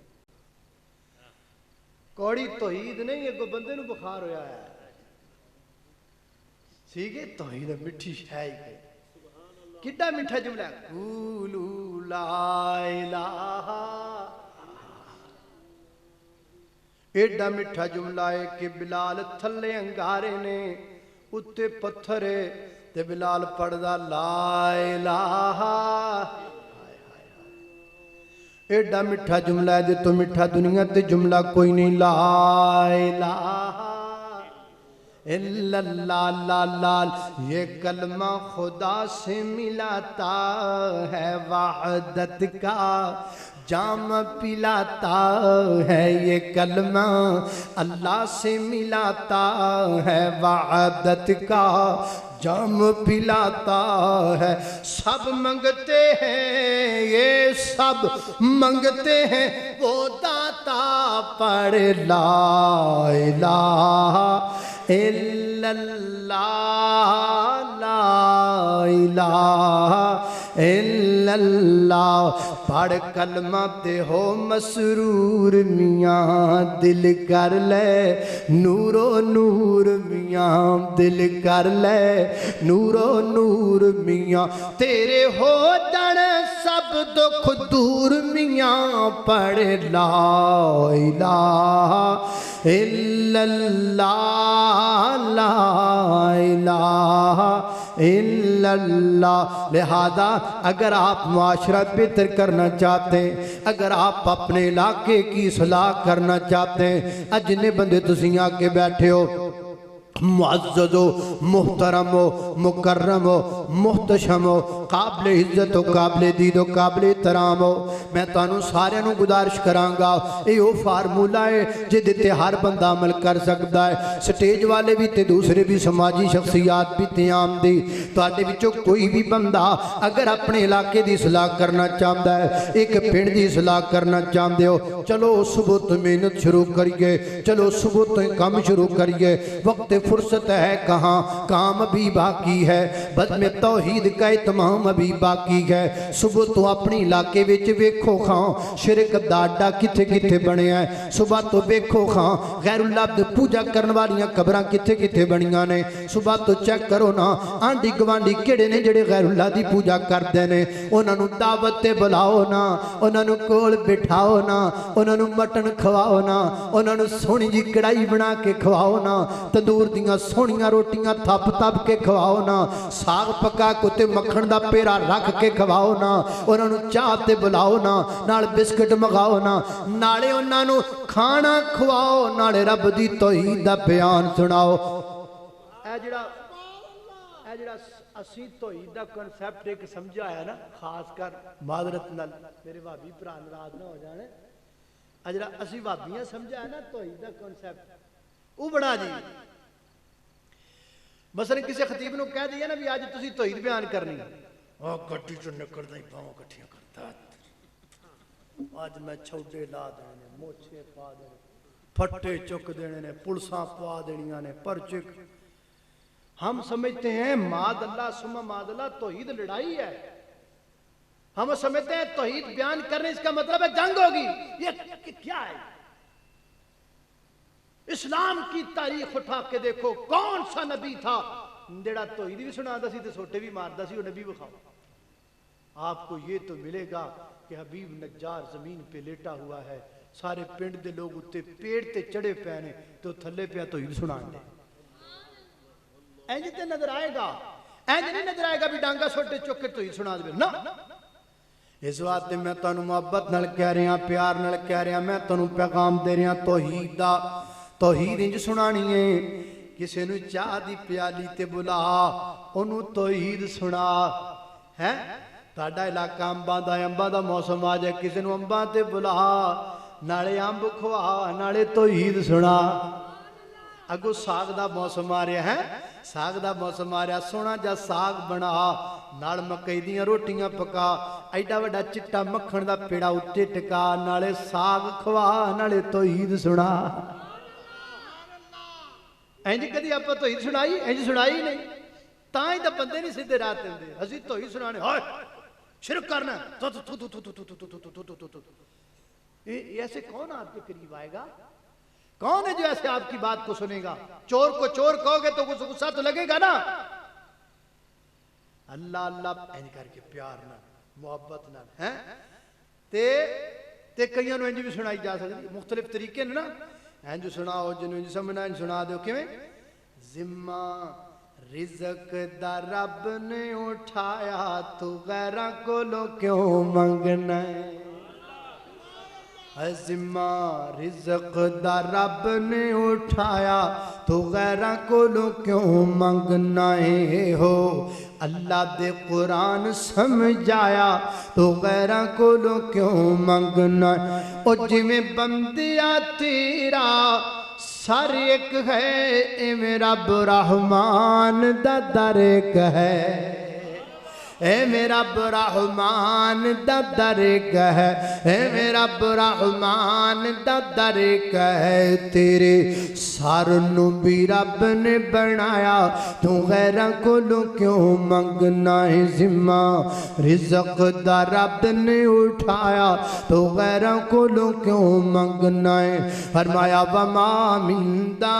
کوڑی توحید نہیں ہے، کوئی بندے نو بخار ہویا ہے، ٹھیک ہے توحید مٹھی شے ہی کڈا میٹھا جملہ ہے قولوا لا الہ، ایڈا میٹھا جملہ ہے کہ بلال تھلے انگارے نے اتے پتھر ہے تے بلال پڑھدا لا الہ، ایڈا میٹھا جملہ ہے تو میٹھا دنیا تے جملہ کوئی نہیں، لا الہ الا اللہ، لا لا یہ کلمہ خدا سے ملاتا ہے، وحدت کا جام پلاتا ہے، یہ کلمہ اللہ سے ملاتا ہے، وحدت کا جام پلاتا ہے، سب منگتے ہیں یہ سب منگتے ہیں وہ داتا پر، لا الہ الا اللہ، لا الہ الا اللہ، پڑھ کلمہ تے ہو مسرور میاں، دل کر لے نور و نور میاں، دل کر لے نور و نور میاں، تیرے ہو جڑ सब दुख दूर मियाँ पढ़ ला इलाहा इल्लल्लाह ला इलाहा इल्लल्लाह। लिहाजा अगर आप माशरा बेहतर करना चाहते हैं, अगर आप अपने इलाके की सलाह करना चाहते हैं, अजने बंदे तुसी आके बैठे हो, मुअज़्ज़ज़ हो, मुहतरम हो, मुकर्रम हो, मुहतशम हो, काबिल इज्जत हो, काबिल दीद हो, काबिल एहतराम हो, मैं तुहानू सारिਆਂ ਨੂੰ गुजारिश करांगा, ਇਹ ਉਹ फार्मूला है जिहदे ते हर बंदा अमल कर सकता है। स्टेज वाले भी ते दूसरे भी समाजी शख्सियात भी ते आम दी तुहाडे विचों कोई भी बंदा अगर अपने इलाके की सलाह करना चाहता है, एक पिंड की सलाह करना चाहते हो, चलो सुबह तो मेहनत शुरू करिए, चलो सुबह तो काम शुरू करिए, वक्त फुर्सत है कहाँ, काम अभी बाकी है, बस में तौहीद का तमाम अभी बाकी है। सुबह तो अपने इलाके विच वेखो खां शिरक दा अड्डा किथे किथे बनिया है, सुबह तो वेखो खां गैरुल्लाह दी पूजा करने वालियां कबरां किथे किथे बनियां ने, सुबह तो चेक करो ना आंडी गवांडी किहड़े ने जिहड़े गैरुल्लाह दी पूजा करदे ने, उन्हां नूं दावत ते बुलाओ ना, उन्हां नूं कोल बिठाओ ना, उन्हां नूं मटन खवाओ ना, उन्हां नूं सोहणी जी कढ़ाई बना के खवाओ ना, तंदूर दियां सोहणियां रोटियां थप थप के खवाओ ना, साग पका के उत्ते मक्खण दा पेड़ा रख के खवाओ ना, उन्हां नूं चाह ते बुलाओ ना, नाल बिस्किट मंगाओ ना, नाले उन्हां नूं खाना खवाओ, नाले रब दी तौहीद दा बयान सुनाओ। ਇਹ ਜਿਹੜਾ ਅਸੀਂ तौहीद ਦਾ ਕਨਸੈਪਟ ਇੱਕ ਸਮਝਾਇਆ ਨਾ, ਖਾਸ ਕਰ ਮਾਜ਼ਰਤ ਨਾਲ ਮੇਰੇ ਭਾਬੀ ਭਰਾ ਨਾਰਾਜ਼ ਨਾ ਹੋ ਜਾਣ, ਆ ਜਿਹੜਾ ਅਸੀਂ ਭਾਬੀਆਂ ਸਮਝਾਇਆ ਨਾ तौहीद ਦਾ ਕਨਸੈਪਟ, ਉਹ ਬੜਾ ਜੀ। ਮਸਲਨ ਕਿਸੇ ਖਤੀਬ ਨੂੰ ਕਹਿ ਦਈਏ ਨਾ ਵੀ ਅੱਜ ਤੁਸੀਂ तौहीद ਬਿਆਨ ਕਰਨੀ, ਆ ਗੱਡੀ ਚੋਂ ਨਿਕਲਦਾ ਹੀ ਪਾਵਾਂ ਇਕੱਠੀਆਂ ਕਰਦਾ, ਅੱਜ ਮੈਂ ਛੋਡੇ ਲਾ ਦੇਣੇ ਨੇ, ਮੋਛੇ ਪਾ ਦੇਣੇ, फट्टे चुक देने ने, पुलसा पवा देनिया ने, पर्चे। हम समझते हैं माद अल्लाह सुमा माद अल्लाह तौहीद लड़ाई है, हम समझते हैं तौहीद बयान करने इसका मतलब है जंग होगी। ये क्या है? इस्लाम की तारीख उठा के देखो, कौन सा नबी था जेड़ा तौहीद भी सुनाता सी ते सोटे भी मारदा सी, वो नबी विखाओ। आपको ये तो मिलेगा कि हबीब नज्जार जमीन पे लेटा हुआ है, सारे पिंड दे लोग उत्ते पेड़ ते चढ़े पे ने, तो थल्ले पे तौहीद सुनान दे। इंज ते नजर आएगा, इंज नहीं नजर आएगा भी डांगा सोटे चुक के तौहीद सुना दे ना। इस वास्ते मैं तुहानू मोहब्बत नाल कह रहा, प्यार नाल कह रहा, मैं तुहानू पैगाम दे रहा तौहीद दा। तौहीद इंज सुनानी है, किसी नू चाह दी प्याली ते बुला, ओनू तौहीद सुना है। तुहाडा इलाका अंबां दा, अंबां दा मौसम आ जाए, किसी नू अंबां ते बुला, नाले अंब खवा, नाले तौहीद सुना। अगो साग दा मौसम आ रहा है, साग दा मौसम आ रहा, सोहना जा साग बना, नाल मकई दियां रोटियां पका, एडा वड्डा चिट्टा मक्खण दा पेड़ा उत्ते टिका, नाले साग खवा, नाले तौहीद सुना। इंज कदी आपां तौहीद सुनाई? इंज सुनाई नहीं, तां ही तां बंदे नहीं सीधे राह ते आंदे। असीं तौहीद सुनाने हाय शिरक करना, ऐसे कौन आपके करीब आएगा? कौन है जो ऐसे आपकी बात को सुनेगा? चोर को चोर कहोगे तो कुछ गुस्सा तो लगेगा ना। अल्लाह अल्लाह इंज करके प्यार ना, मोहब्बत ना है ते कईयां नूं इंज भी सुनाई जा सकती, मुख्तलिफ तरीके ने ना। इंज सुनाओ, जिन्होंने इंज समझना इंज सुना दो। किवें? जिम्मा रिज़्क़ दा रब ने उठाया, तू गैरां कोलों क्यों मंगना है? जिम्मा रिज़्क़ दा रब ने उठाया, तू गैरां कोलों क्यों मंगना है? हो अल्लाह दे कुरान समझाया, तो गैरां कोलों क्यों मंगना है? ओ जिवें बंदिया तेरा सर एक है, इवें रब रहमान दा दर एक है। ए मेरा रहमान दा दर एक है, ए मेरा रहमान दा दर एक है। तेरे सर नू भी रब ने बनाया, तू गैरां कोलों क्यों मंगना है? जिम्मा रिज़्क़ दा रब ने उठाया, तो गैरां कोलों क्यों मंगना है? फरमाया वमा मिंदा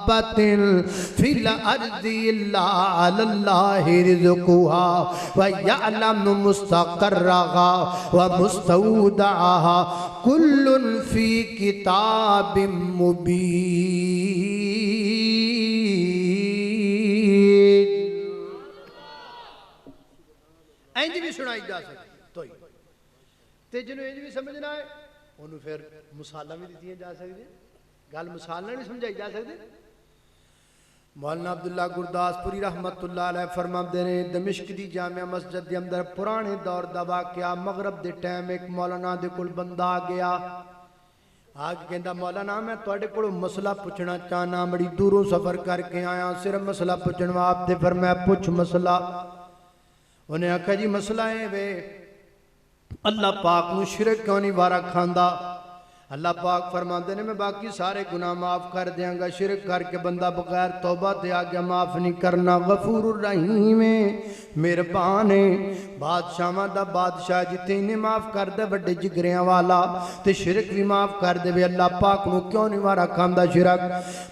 दाब्बतिन फिल अर्दि इल्ला अलल्लाहि रिज़्क़ुहा व यअलमु मुस्तक़र्रहा व मुस्तौदअहा कुल्लुन फी किताबिम मुबीन। इंज भी सुनाई जा सकती तो ते जिन्हों इंज भी समझना है उन्होंने फिर मिसालां भी दित्तियां जा सकदी गल मिसाल नहीं समझाई जा सकती। मौलाना अब्दुल्ला गुरदासपुरी रहमतुल्लाह अलैह फरमाते ने दमिश्क दी जामिया मस्जिद के अंदर पुराने दौर दा वाकया मगरब दे टाइम एक मौलाना दे कोल बंदा आ गया आके कहंदा मौलाना मैं तुहाडे कोलों मसला पुछना चाहना बड़ी दूरों सफर करके आया सिर्फ मसला पुछण वास्ते फिर मैं पुछ मसला। उन्हें आखिया जी मसला है वे अल्लाह पाक नूं शिरक क्यों नहीं वारा खांदा। अल्लाह पाक फरमाते ने मैं बाकी सारे गुनाह माफ कर देंगा शिरक करके बंदा बगैर तौबा ते आगे माफ नहीं करना। गफूरुर रहीम है मेहरबान है बादशाहां दा बादशाह जिते इन्हें माफ कर दे बड़े जिगरियां वाला ते शिरक भी माफ कर दे अल्लाह पाक नूं क्यों नहीं वारा खांदा शिरक।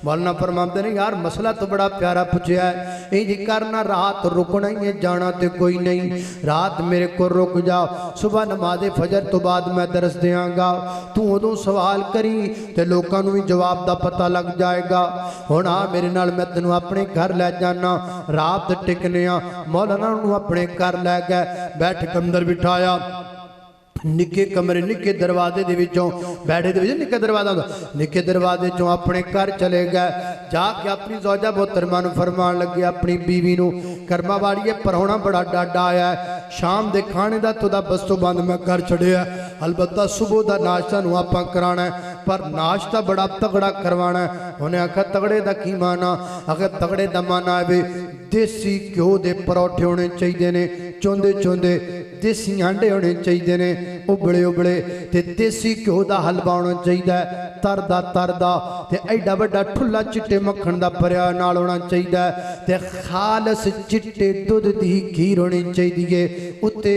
मौलाना फरमाते ने यार मसला तो बड़ा प्यारा पूछया है इंज करना रात रुकना ही है जाना ते कोई नहीं रात मेरे को रुक जा सुबह नमाज़े फजर तो बाद मैं दरस देंगा तू उदों सवाल करी ते लोगों को भी जवाब का पता लग जाएगा। हुण आ मेरे नाल मैं तेनों अपने घर लै जाना रात टिकने मौलाना नूं अपने घर लै गए बैठक अंदर बिठाया निके कमरे निके दरवाजे दे विचों बैठे दे विच निका दरवाजा निके दरवाजे चों अपने घर चले गए जाके अपनी ज़ौजा मोहतरमा नूं फरमान लगे अपनी बीवी नूं कर्मा वालीए परौना बड़ा डाडा आया है शाम दे खाने दा तुदा बस्तोबंद मैं कर छड़िया अलबत्ता सुबह दा नाश्ता नूं आपां कराना है पर नाश्ता बड़ा तगड़ा करवाना है। उन्हें आखिया तगड़े दा की माना आखिया तगड़े दा माना है वे देसी घ्यो दे परौठे होने चाहिए ने चोंदे चोंदे देसी आंडे होने चाहिए ने उबले उबले ते देसी घ्यो दा हलवा होना चाहिए तरदा तरदा ते एडा बड़ा ठुला चिट्टे मक्खन दा भरिया नाल होना चाहिए ते खालस चिट्टे दुध दी खीर होनी चाहिए उत्ते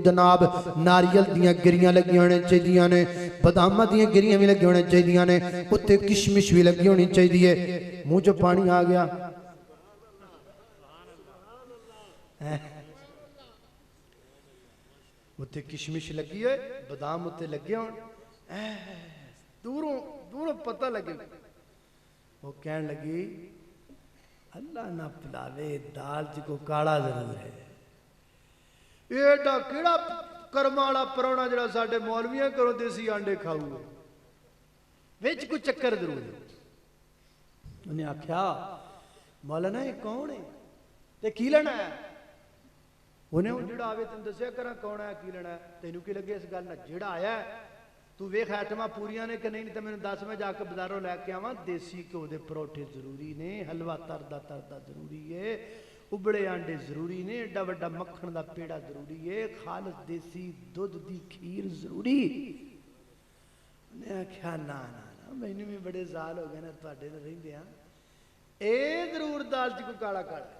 जनाब नारियल दियां गिरियां लगी होनी चाहिए ने बदामां दियां गिरियां भी लगी होनी चाहिए ने उत्ते किशमिश भी लगी होनी चाहिए। मुंह च पानी आ गया उत्ते किशमिश लगी है बदाम उत्ते लगे हो दूरों दूरों पता लगे वो कहन लगी अल्लाह ना पिलावे दाल च को काला जरूर है एडा केड़ा कर्मा वाला परौना जड़ा साडे मौलवियां करो देसी आंडे खाऊगा विच कोई चक्कर जरूर है। उन्हें आख्या मौलाना ये कौन है ते की लेना है उन्हें हूँ जोड़ा आवे तेन दसिया करा कौन है की लेना तेन की लगे इस गल जोड़ा आया तू वेख आइटमां पूरियां ने कि नहीं तो मैंने दस मैं जाके बाजारों लैके आवा देसी घ्यो के परौठे जरूरी ने हलवा तरदा तरदा जरूरी है उबले आंडे जरूरी ने एडा वड्डा मक्खन का पेड़ा जरूरी है खालस देसी दुध की खीर जरूरी। उन्हें आख्या ना ना ना मैनू भी बड़े साल हो गए ना तुहाडे नाल रहिंदियां ए जरूर दाल च कोई काला काला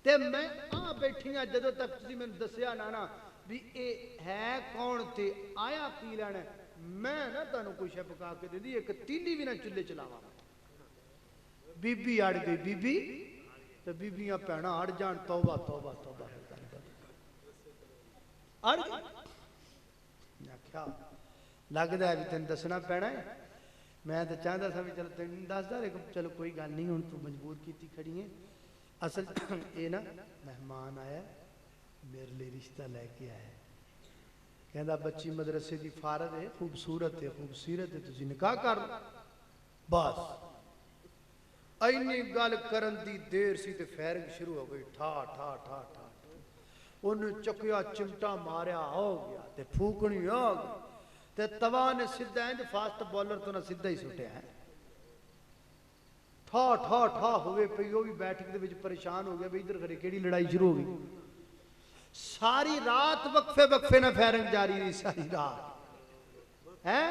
ते मैं आ बैठी हाँ जदों तक तुसीं मैनूं दस्सिया ना ना भी ए है कौन ते आया की लैना मैं ना तुहानूं कोई शै पका के देंदी एक तीली भी ना चुल्हे चलावा बीबी अड़ गई बीबी ते बीबियां भैणां अड़ जान तौबा तौबा तौबा अड़ गई। मैं आख्या लगदा है भी तैनूं दसना पैना है मैं तो चाहता सा भी चलो तैनूं दसदा लेकिन चलो कोई गल नहीं हुण तू मजबूर कीती खड़ी है असल ये ना मेहमान आया मेरे लिए रिश्ता लैके आया कहता बच्ची मदरसे की फारग है खूबसूरत है तुसी निकाह कर लो बस इन्नी गल करन दी देर सी ते फायरिंग शुरू हो गई ठा ठा ठा ठा उन्हें चुकिया चिमटा मारिया हो गया ते फूकनी हो गई ते तवा ने सीधा इंज फास्ट बॉलर तो ना सीधा ही सुटिया है ठा ठा ठा हुए पई वो भी बैठक दे विच परेशान हो गया भी इधर खड़े केड़ी लड़ाई शुरू हो गई। सारी रात वक्फे वक्फे ना फायरिंग जारी रही सारी रात है।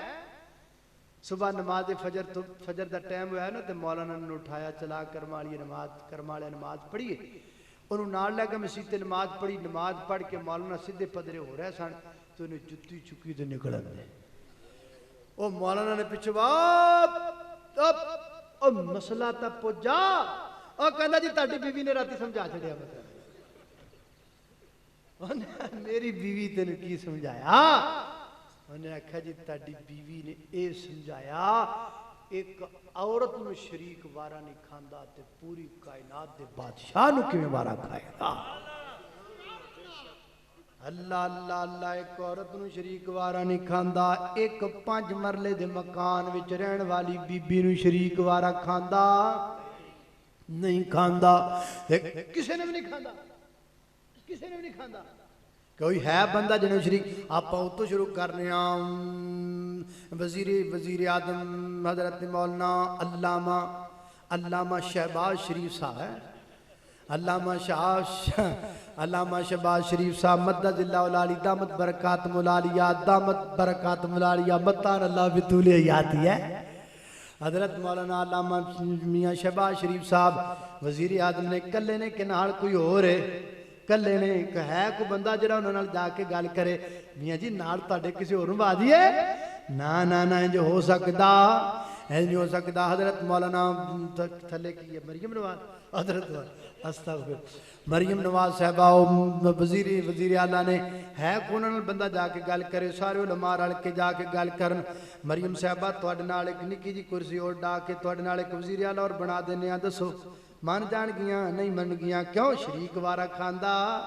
सुबह नमाज फजर तो फजर का टाइम होया ना तो मौलाना ने उठाया चला करमाली नमाज पढ़िए उन्होंने नाल लैके मसीह ते नमाज पढ़ी नमाज पढ़ के मौलाना सीधे पदरे हो रहे सन तो उन्हें जुत्ती चुकी तो निकल दे वो मौलाना ने पिछे او مسئلہ تا پجا او کہندا جی تہاڈی بیوی نے راتی سمجھا چھڑیا انہیں میری بیوی تینوں کی سمجھایا انہیں آکھا جی تہاڈی بیوی نے اے سمجھایا ایک عورت نو شریک وارا نہیں کھاندا تے پوری کائنات دے بادشاہ نو کیویں وارا کھائے گا اللہ اللہ اللہ ایک عورت نو شریک وارا نہیں کھاندا ایک 5 مرلے دے مکان وچ رہن والی بی بی نو شریک وارا کھاندا نہیں کھاندا کسے نے بھی نہیں کھاندا کسے نے بھی نہیں کھاندا کوئی ہے بندہ جنہوں شریک آپ تو شروع کرنے وزیر اعظم حضرت مولانا علامہ شہباز شریف صاحب ہے علامہ شہباز شریف صاحب مدد اللہ العالی دامت برکاتہم العالیہ دامت برکاتہم العالیہ متان اللہ بطول حیاتی ہے حضرت مولانا علامہ میاں شہباز شریف صاحب وزیر اعظم نے کلے نے کہ نال کوئی ہو رہے کلے نے ہے کوئی بندہ جڑا انہوں نے جا کے گل کرے میاں جی نال تاڑے کسی اور با دیئے نا انج ہو سکتا حضرت مولانا تھلے کی ہے مریم نواز حضرت استغفر مریم نواز صاحبہ وزیر اعلیٰ نے ہے کو انہوں نے بندہ جا کے گل کرے سارے علماء رل کے جا کے گل کرن مریم صاحبہ تواڈے نال ایک نکی جی کرسی اور ڈا کے تواڈے نال ایک وزیر اعلیٰ اور بنا دینے ہیں دسو مان جان گیاں نہیں من گیاں کیوں شریک وارا کھاندا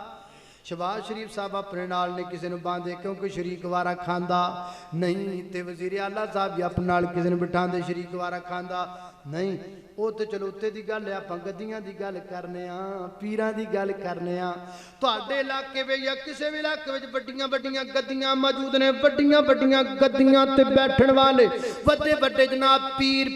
شہباز شریف صاحب اپنے نال نے کسی نے باندھے کیونکہ شریک وارا کھاندا نہیں تے وزیر اعلیٰ صاحب بھی اپنے نال کسی نے بٹھان دے شریک وارا کھاندا نہیں وہ تو چلو اتے دی گل ہے آپ گدیاں دی گل کرنے ہاں پیراں دی گل کرنے ہاں تواڈے علاقے وچ یا کسے بھی علاقے وچ بڑیاں گدیاں موجود نے بڑیاں گدیاں تے بیٹھن والے بڑے جناب پیر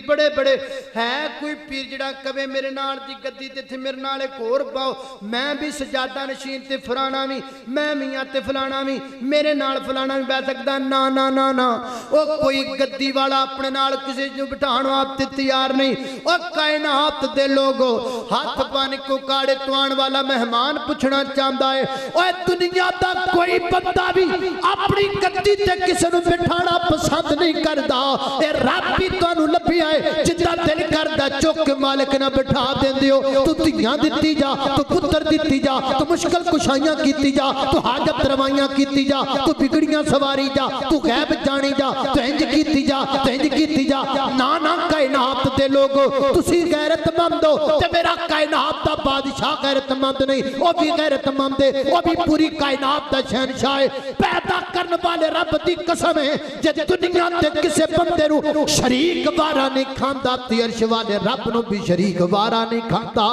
بڑے ہے کوئی پیر جڑا کہے میرے نال دی گدی تے تھے میرے نال ایک اور باؤ میں بھی سجادہ نشین تے فلانا بھی میں میاں تے فلانا بھی میرے نال فلانا بھی بیٹھ سکدا نا او کوئی گدی والا اپنے نال کسی جو بٹھان واسطے تیار نہیں اور کائنات دے لوگو ہاتھ پانی کو کاڑے توان والا مہمان پوچھنا چاہتا ہے اور دنیا دا کوئی بندہ بھی اپنی گدی تے کسی نو بٹھانا پسند نہیں کردا اے رب بھی تانوں لبھی آئے جدا دل کردا چوک مالک نہ بٹھا دیندیو تو تیاں دتی جا تو پتر دتی جا تو مشکل کشائیاں کیتی جا تو حاجت روائیاں کیتی جا تو بگڑیاں سواری جا تو غیب جانی جا تو انج کیتی جا نا کائنات دے لوگو تسی غیرت مند ہو تے میرا کائنات دا بادشاہ غیرت مند نہیں وہ بھی غیرت مند ہے وہ بھی پوری کائنات دا شہنشاہ ہے پیدا کرنے والے رب دی قسم ہے جے دنیا تے کسے بندے نو شریک وارا نہیں کھاندا تے عرش والے رب نو بھی شریک وارا نہیں کھاندا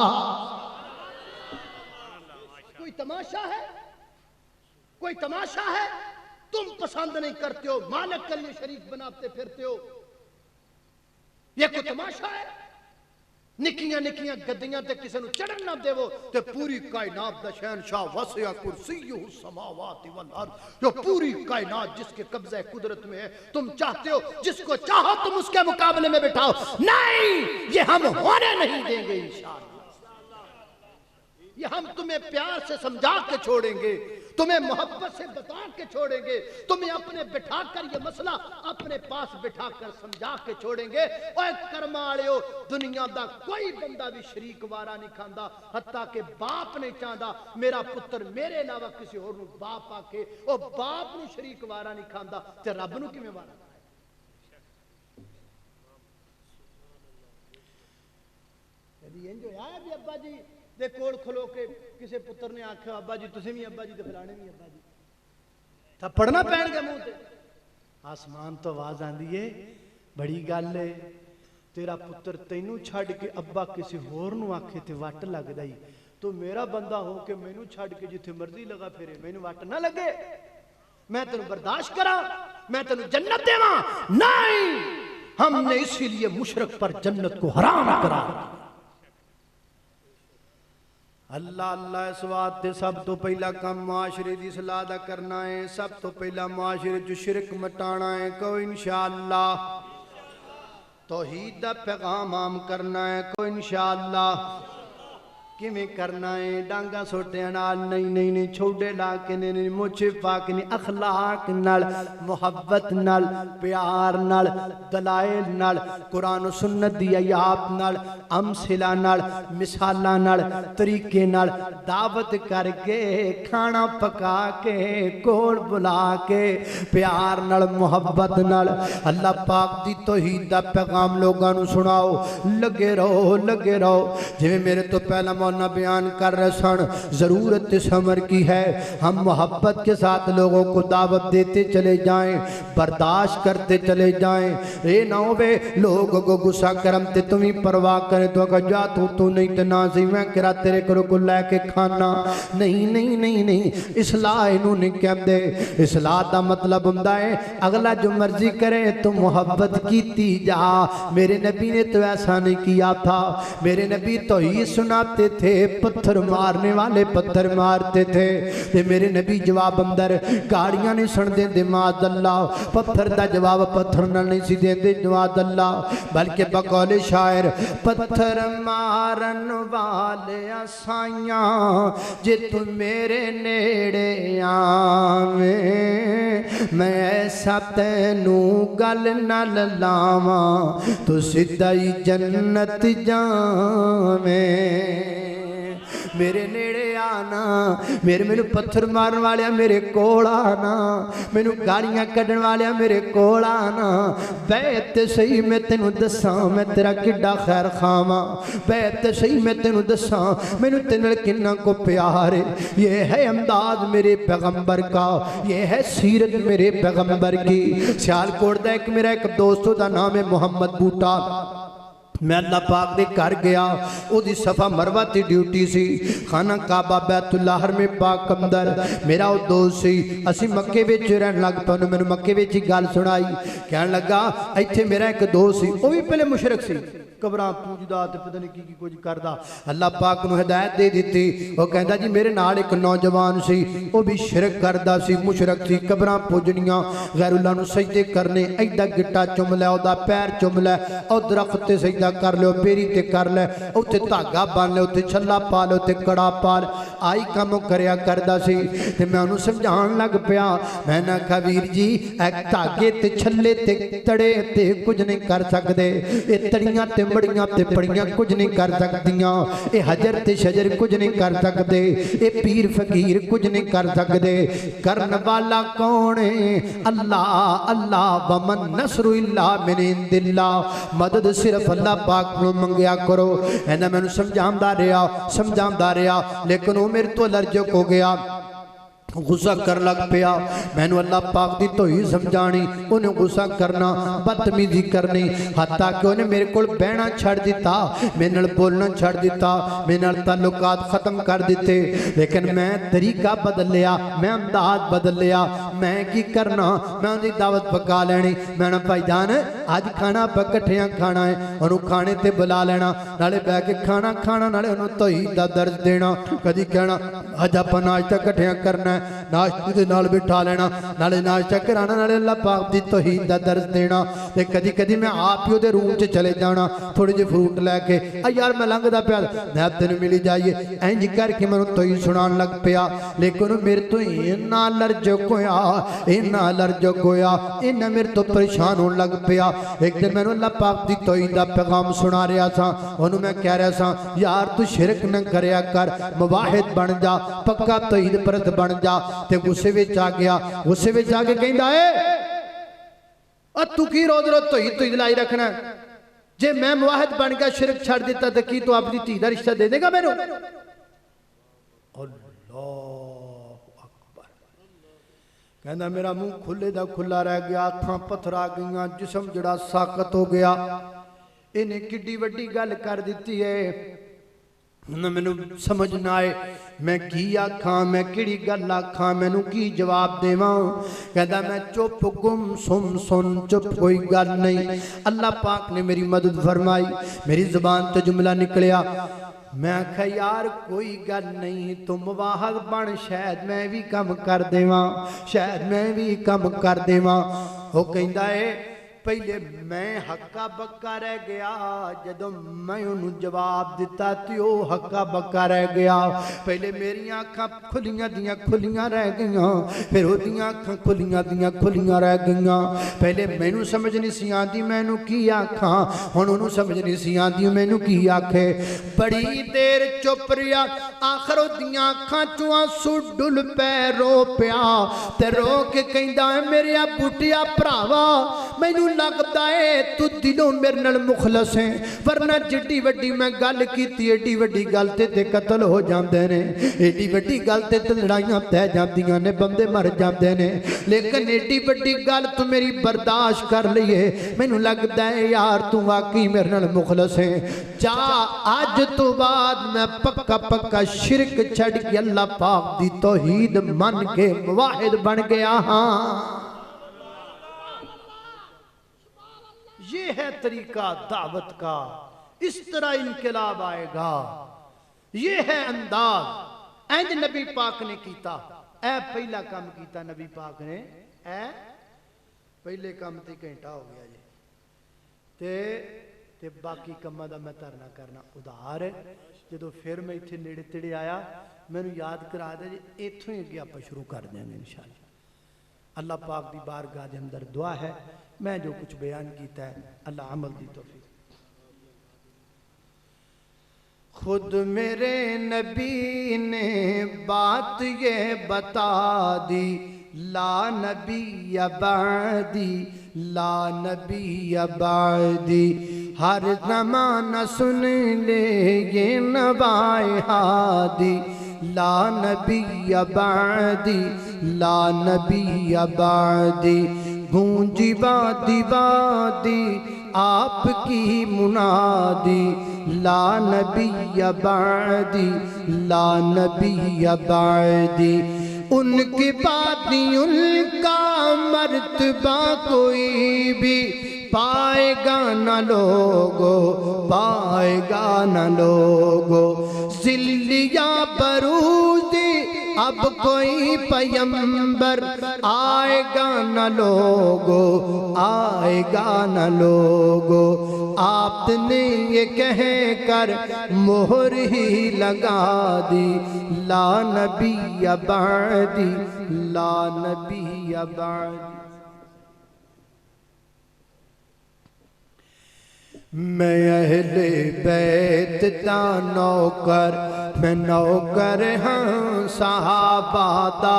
کوئی تماشا ہے تم پسند نہیں کرتے ہو مالک کے لیے شریک بناتے پھرتے ہو یہ کوئی تماشا ہے نکیاں گدیاں تے کسی نو چڑھن نہ دے وہ تے پوری کائنات دا شہنشاہ وسع کرسیہ السماوات والارض جو پوری کائنات جس کے قبضہ قدرت میں ہے تم چاہتے ہو جس کو چاہو تم اس کے مقابلے میں بٹھاؤ نہیں یہ ہم ہونے نہیں دیں گے انشاءاللہ یہ ہم تمہیں پیار سے سمجھا کے چھوڑیں گے تمہیں محبت سے بتا کے چھوڑیں گے تمہیں اپنے بٹھا کر یہ مسئلہ اپنے پاس بٹھا کر سمجھا کے چھوڑیں گے اوہ کرمالیو دنیا دا کوئی بندہ بھی شریک وارا نہیں کھاندا حتیٰ کہ باپ نہیں چاہتا میرا پتر میرے علاوہ کسی اور نو باپ آکے او باپ نو شریک وارا نہیں کھاندا تے رب نو کی میں وارا کہا انجو ہے بھی ابا جی دے کوڑ کھلو کے کسے پتر نے آکھا ابا جی تسے بھی ابا جی دے فلانے بھی ابا جی تھا پڑھنا پہن گا منہ تے آسمان تو آواز آندی ہے بڑی گل ہے تیرا پتر تینوں چھڑ کے ابا کسی ہور نو آکھے تے وٹ لگ دائی تو میرا بندہ ہو کے مینوں چھڑ کے جتھے مرضی لگا پھرے مینوں وٹ نہ لگے میں تینوں برداشت کرا میں تینوں جنت دیواں نہیں ہم نے اسی لیے مشرک پر جنت کو حرام کرا اللہ اللہ اس واسطے سب تو پہلا کام معاشرے دی اصلاح دا کرنا ہے سب تو پہلا معاشرے جو شرک مٹانا ہے کو انشاءاللہ توحید دا پیغام عام کرنا ہے کو انشاءاللہ ਕਿਵੇਂ ਕਰਨਾ ਏ ਡਾਂਗਾ ਸੋਟਿਆਂ ਨਾਲ ਨਹੀਂ ਨਹੀਂ ਨਹੀਂ ਛੋਡੇ ਲਾ ਕੇ ਨਹੀਂ ਮੁੱਛੇ ਪਾ ਕੇ ਨਹੀਂ ਅਖਲਾਕ ਨਾਲ ਮੁਹੱਬਤ ਨਾਲ ਪਿਆਰ ਨਾਲ ਦਲਾਇਲ ਨਾਲ ਕੁਰਾਨ ਸੁਨਨਤ ਦੀ ਆਯਾਤ ਨਾਲ ਅਮਸਿਲਾ ਨਾਲ ਮਿਸਾਲਾਂ ਨਾਲ ਤਰੀਕੇ ਨਾਲ ਦਾਵਤ ਕਰਕੇ ਖਾਣਾ ਪਕਾ ਕੇ ਕੋਲ ਬੁਲਾ ਕੇ ਪਿਆਰ ਨਾਲ ਮੁਹੱਬਤ ਨਾਲ ਅੱਲਾਹ ਪਾਕ ਦੀ ਤੌਹੀਦ ਦਾ ਪੈਗਾਮ ਲੋਕਾਂ ਨੂੰ ਸੁਣਾਓ ਲੱਗੇ ਰਹੋ ਜਿਵੇਂ ਮੇਰੇ ਤੋਂ ਪਹਿਲਾਂ मौलाना बयान कर रहे सन ज़रूरत इस अमर की है हम मोहब्बत के साथ लोगों को दावत देते चले जाएं बर्दाश्त करते चले जाएं ये ना हो वे लोगों को गुस्सा करम ते तुम ही परवाह करे तो अगर जा तू नहीं तो ना सही मैं करा तेरे को लैके खाना नहीं इसलाह इनू नहीं कहते इसलाह का मतलब हुंदा है अगला जो मर्जी करे तो मोहब्बत की जा मेरे नबी ने तो ऐसा नहीं किया था मेरे नबी तो ही सुनाते थे पत्थर मारने वाले पत्थर मारते थे ते मेरे नबी जवाब अंदर गाड़ियां नहीं सुन देंदे माज़अल्ला पत्थर दा जवाब पत्थर नाल नहीं सी देंदे माज़अल्ला बल्कि बकौले शायर पत्थर मारन वाले साइयां जे तू मेरे नेड़े आवे मैं ऐसा तैनू गल नाल लावां तू सीधा ही जन्नत जावे मेरे नेड़े आना मेरे मैनू पत्थर मारन वाले मेरे कोल आना मैनू गालियां कढ़न वाले मेरे कोल आना बैठ सही मैं तेनू दसां मैं तेरा किड्डा खैर खावां बैठ सही मैं तेनू दसां मैनू तेरे नाल किन्ना को प्यार है ये है अंदाज मेरे पैगंबर का ये है सीरत मेरे पैगंबर की सियालकोट दा एक मेरा एक दोस्त दा नाम है मोहम्मद बूटा मैं अल्लाह पाक दे घर गया ओदी सफ़ा मरवा की ड्यूटी सी खाना काबा बैतुल्ला हरमे पाक अंदर मेरा वो दोस्त सी असी मक्के विच रहन लग पे मैंने मक्के विच ही गल सुनाई कहन लगा इत्थे मेरा एक दोस्त सी वो भी पहले मुशरक सी कबरां पूजदा ते पता नहीं की कुछ करदा अल्लाह पाक नूं हिदायत दे दित्ती वो कहंदा जी मेरे नाल एक नौजवान सी वो भी शिरक करदा सी मुशरक सी कबरां पूजनियां गैरुल्लाह नूं सजदे करने ऐडा गिट्टा चुम लै ओदा पैर चुम लै और दरख्त ते सजदा कर लो बेरी ते कर ले उत्ते धागा बन ले उत्ते छल्ला पा लो उत्ते कड़ा पा ले आई काम करया करदा सी ते मैं उहनूं समझाउण लग पिया मैं आखिया वीर जी धागे ते छल्ले ते तड़े ते कुछ नहीं कर सकदे ये तड़ियां ते बड़ियां ते पड़ियां कुछ नहीं कर सकदियां ये हजर ते शजर कुछ नहीं कर सकदे ये पीर फकीर कुछ नहीं कर सकदे करन वाला कौन है अल्लाह अल्लाह वमन नसरु इल्ला मिन इंदिल्लाह मदद सिर्फ अल्लाह पाक नूं मंगया करो इन्हां मैनूं समझांदा रहा लेकिन वो मेरे तो अलर्जक हो गया गुस्सा कर लग पिया मैनू अल्लाह पाक दी तो ही समझानी उन्हें गुस्सा करना बदतमीजी करनी हत्ता कि उन्हें मेरे को बहना छड़ दिता मेरे नाल बोलना छड़ दिता मेरे नाल ताल्लुकात खत्म कर दिते लेकिन मैं तरीका बदल लिया मैं अंदाज बदल लिया मैं की करना मैं उनकी दावत पका लैनी मैं भाईजान अज खाना आप कट्ठियां खाना है उन्होंने खाने ते बुला लेना नाले बह के खाना खाना नाले उन्होंने तोही दा दर्ज देना कदी कहना अज आप नाश्ता कट्ठियां करना नाश्ते दे नाल बिठा लेना नाले नाश्ता कराना नाले अल्लाह पाक दी तौहीद दा दर्ज देना ते कदी कदी मैं आप ही उहदे रूम च चले जाना थोड़े जे फ्रूट लैके आ यार मैं लंघदा पिया मैं तेन मिली जाइए इंज करके मैं तौहीद सुनान लग पिया लेकिन मेरे तो इन्ना अलर्जक होया इन्ना मेरे तो परेशान होने लग पिया एक दिन मैनूं अल्लाह पाक दी तौहीद दा पैगाम सुना रहा सा उहनूं मैं कह रहा सा यार तू शिरक न करया कर मुवाहिद बन जा पक्का तौहीद परत बन जा ते गुस्से विच आ गया गुस्से विच आके कहंदा ए तू की रोज रोज तौहीद लाई रखना जे मैं मुवाहिद बन गया शिरक छड़ दिता तो की तू अपनी धी दा रिश्ता दे देगा मैनू अल्लाह अकबर कहंदा मेरा मुंह खुले दा खुला रह गया अखां पत्थर आ गईयां जिस्म जड़ा साकत हो गया इन्हें किड्डी वड्डी गल कर दिती है मैनू समझ ना आए मैं की आखा मैं किहड़ी गल आखा मैनू की जवाब देवां कहंदा मैं चुप गुम सुन चुप कोई गल नहीं अल्लाह पाक ने मेरी मदद फरमाई मेरी जुबान तो जुमला निकलिया मैं आखा यार कोई गल नहीं तुम वाहद बन शायद मैं भी कम कर देवां शायद मैं भी कम कर देवां वो कहंदा है پہلے میں ہکا بکا رہ گیا جدوں میں انہوں جواب دیتا تے او ہکا بکا رہ گیا پہلے میری آنکھاں کھلیاں دیاں کھلیاں رہ گئیاں پھر او دیاں آنکھاں کھلیاں دیاں کھلیاں رہ گئیاں پہلے مینوں سمجھ نہیں سی آندی مینوں کی آکھاں ہن انہوں سمجھ نہیں سی آندی مینوں کی آکھے بڑی دیر چپ رہیا آخر او دیاں آنکھاں چوں آنسو ڈل پے رو پیا تے رو کے کہندا ہے میرے بوٹیا بھراوا مینوں لگدا ہے تو دلوں میرے نال مخلص ہے ورنہ جڈی وڈی میں گل کیتی ایڈی وڈی گل تے قتل ہو جاندے نے ایڈی وڈی گل تے لڑائیاں تے جاندیاں نے بندے مر جاندے نے لیکن ایڈی وڈی گل تو میری برداشت کر لئیے مینوں لگدا ہے یار تو واقعی میرے نال مخلص ہے جا آج تو بعد میں پکا پکا شرک چھڑ کے اللہ پاک دی توحید من کے واحد بن گیا ہاں یہ ہے طریقہ دعوت کا اس طرح انقلاب آئے گا یہ ہے انداز اینج نبی پاک نے کیتا اے پہلا کام کیتا نبی پاک نے اے پہلے کام تے گھنٹا ہو گیا جی تے باقی کمہ دا میں ترنا کرنا ادھار ہے جدو پھر میں اتھے نیڑے تڑے آیا میں نے یاد کرا دیا جی ایتھوں ہی گیا پا شروع کر دیں گے انشاءاللہ اللہ پاک دی بارگاہ دے اندر دعا ہے میں جو کچھ بیان کیتا ہے اللہ عمل دی توفیق خود میرے نبی نے بات یہ بتا دی لا نبی بعدی لا نبی بعدی ہر زمانہ سن لے یہ نوائے ہادی لا نبی بعدی لا نبی بعدی گونجی وادی وادی آپ کی منادی لا نبی بعدی لا نبی بعدی ان کے بعد ان کا مرتبہ کوئی بھی پائے گا نہ لوگو پائے گا نہ لوگو ذلیا بروزی اب کوئی پیمبر آئے گا نہ لوگو آئے گا نہ لوگو آپ نے یہ کہہ کر مہر ہی لگا دی لا نبی بعدی لا نبی بعدی میں اہل بیت دا نوکر میں نوکر ہاں صحابہ دا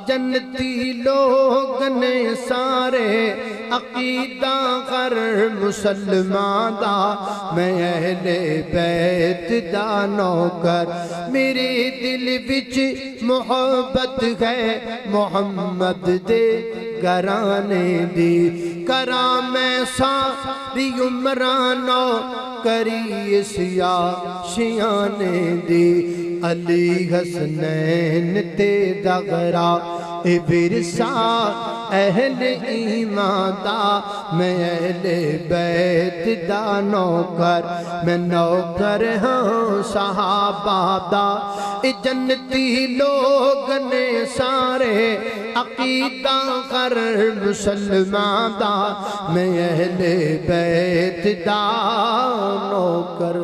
جنتی لوگ نے سارے عقیدہ غر مسلمان دا میں اہل بیت دا نوکر میرے دل وچ محبت ہے محمد دے گرانے دی کرام ساری عمرانو کری سیاشیانے دی علی حسنین تے دغرا ورثہ اہل ایمان دا میں اہل بیت دا نوکر میں نوکر ہاں صحابہ دا جنتی لوگ نے سارے عقیدہ غر مسلمان دا میں اہل بیت دا نوکر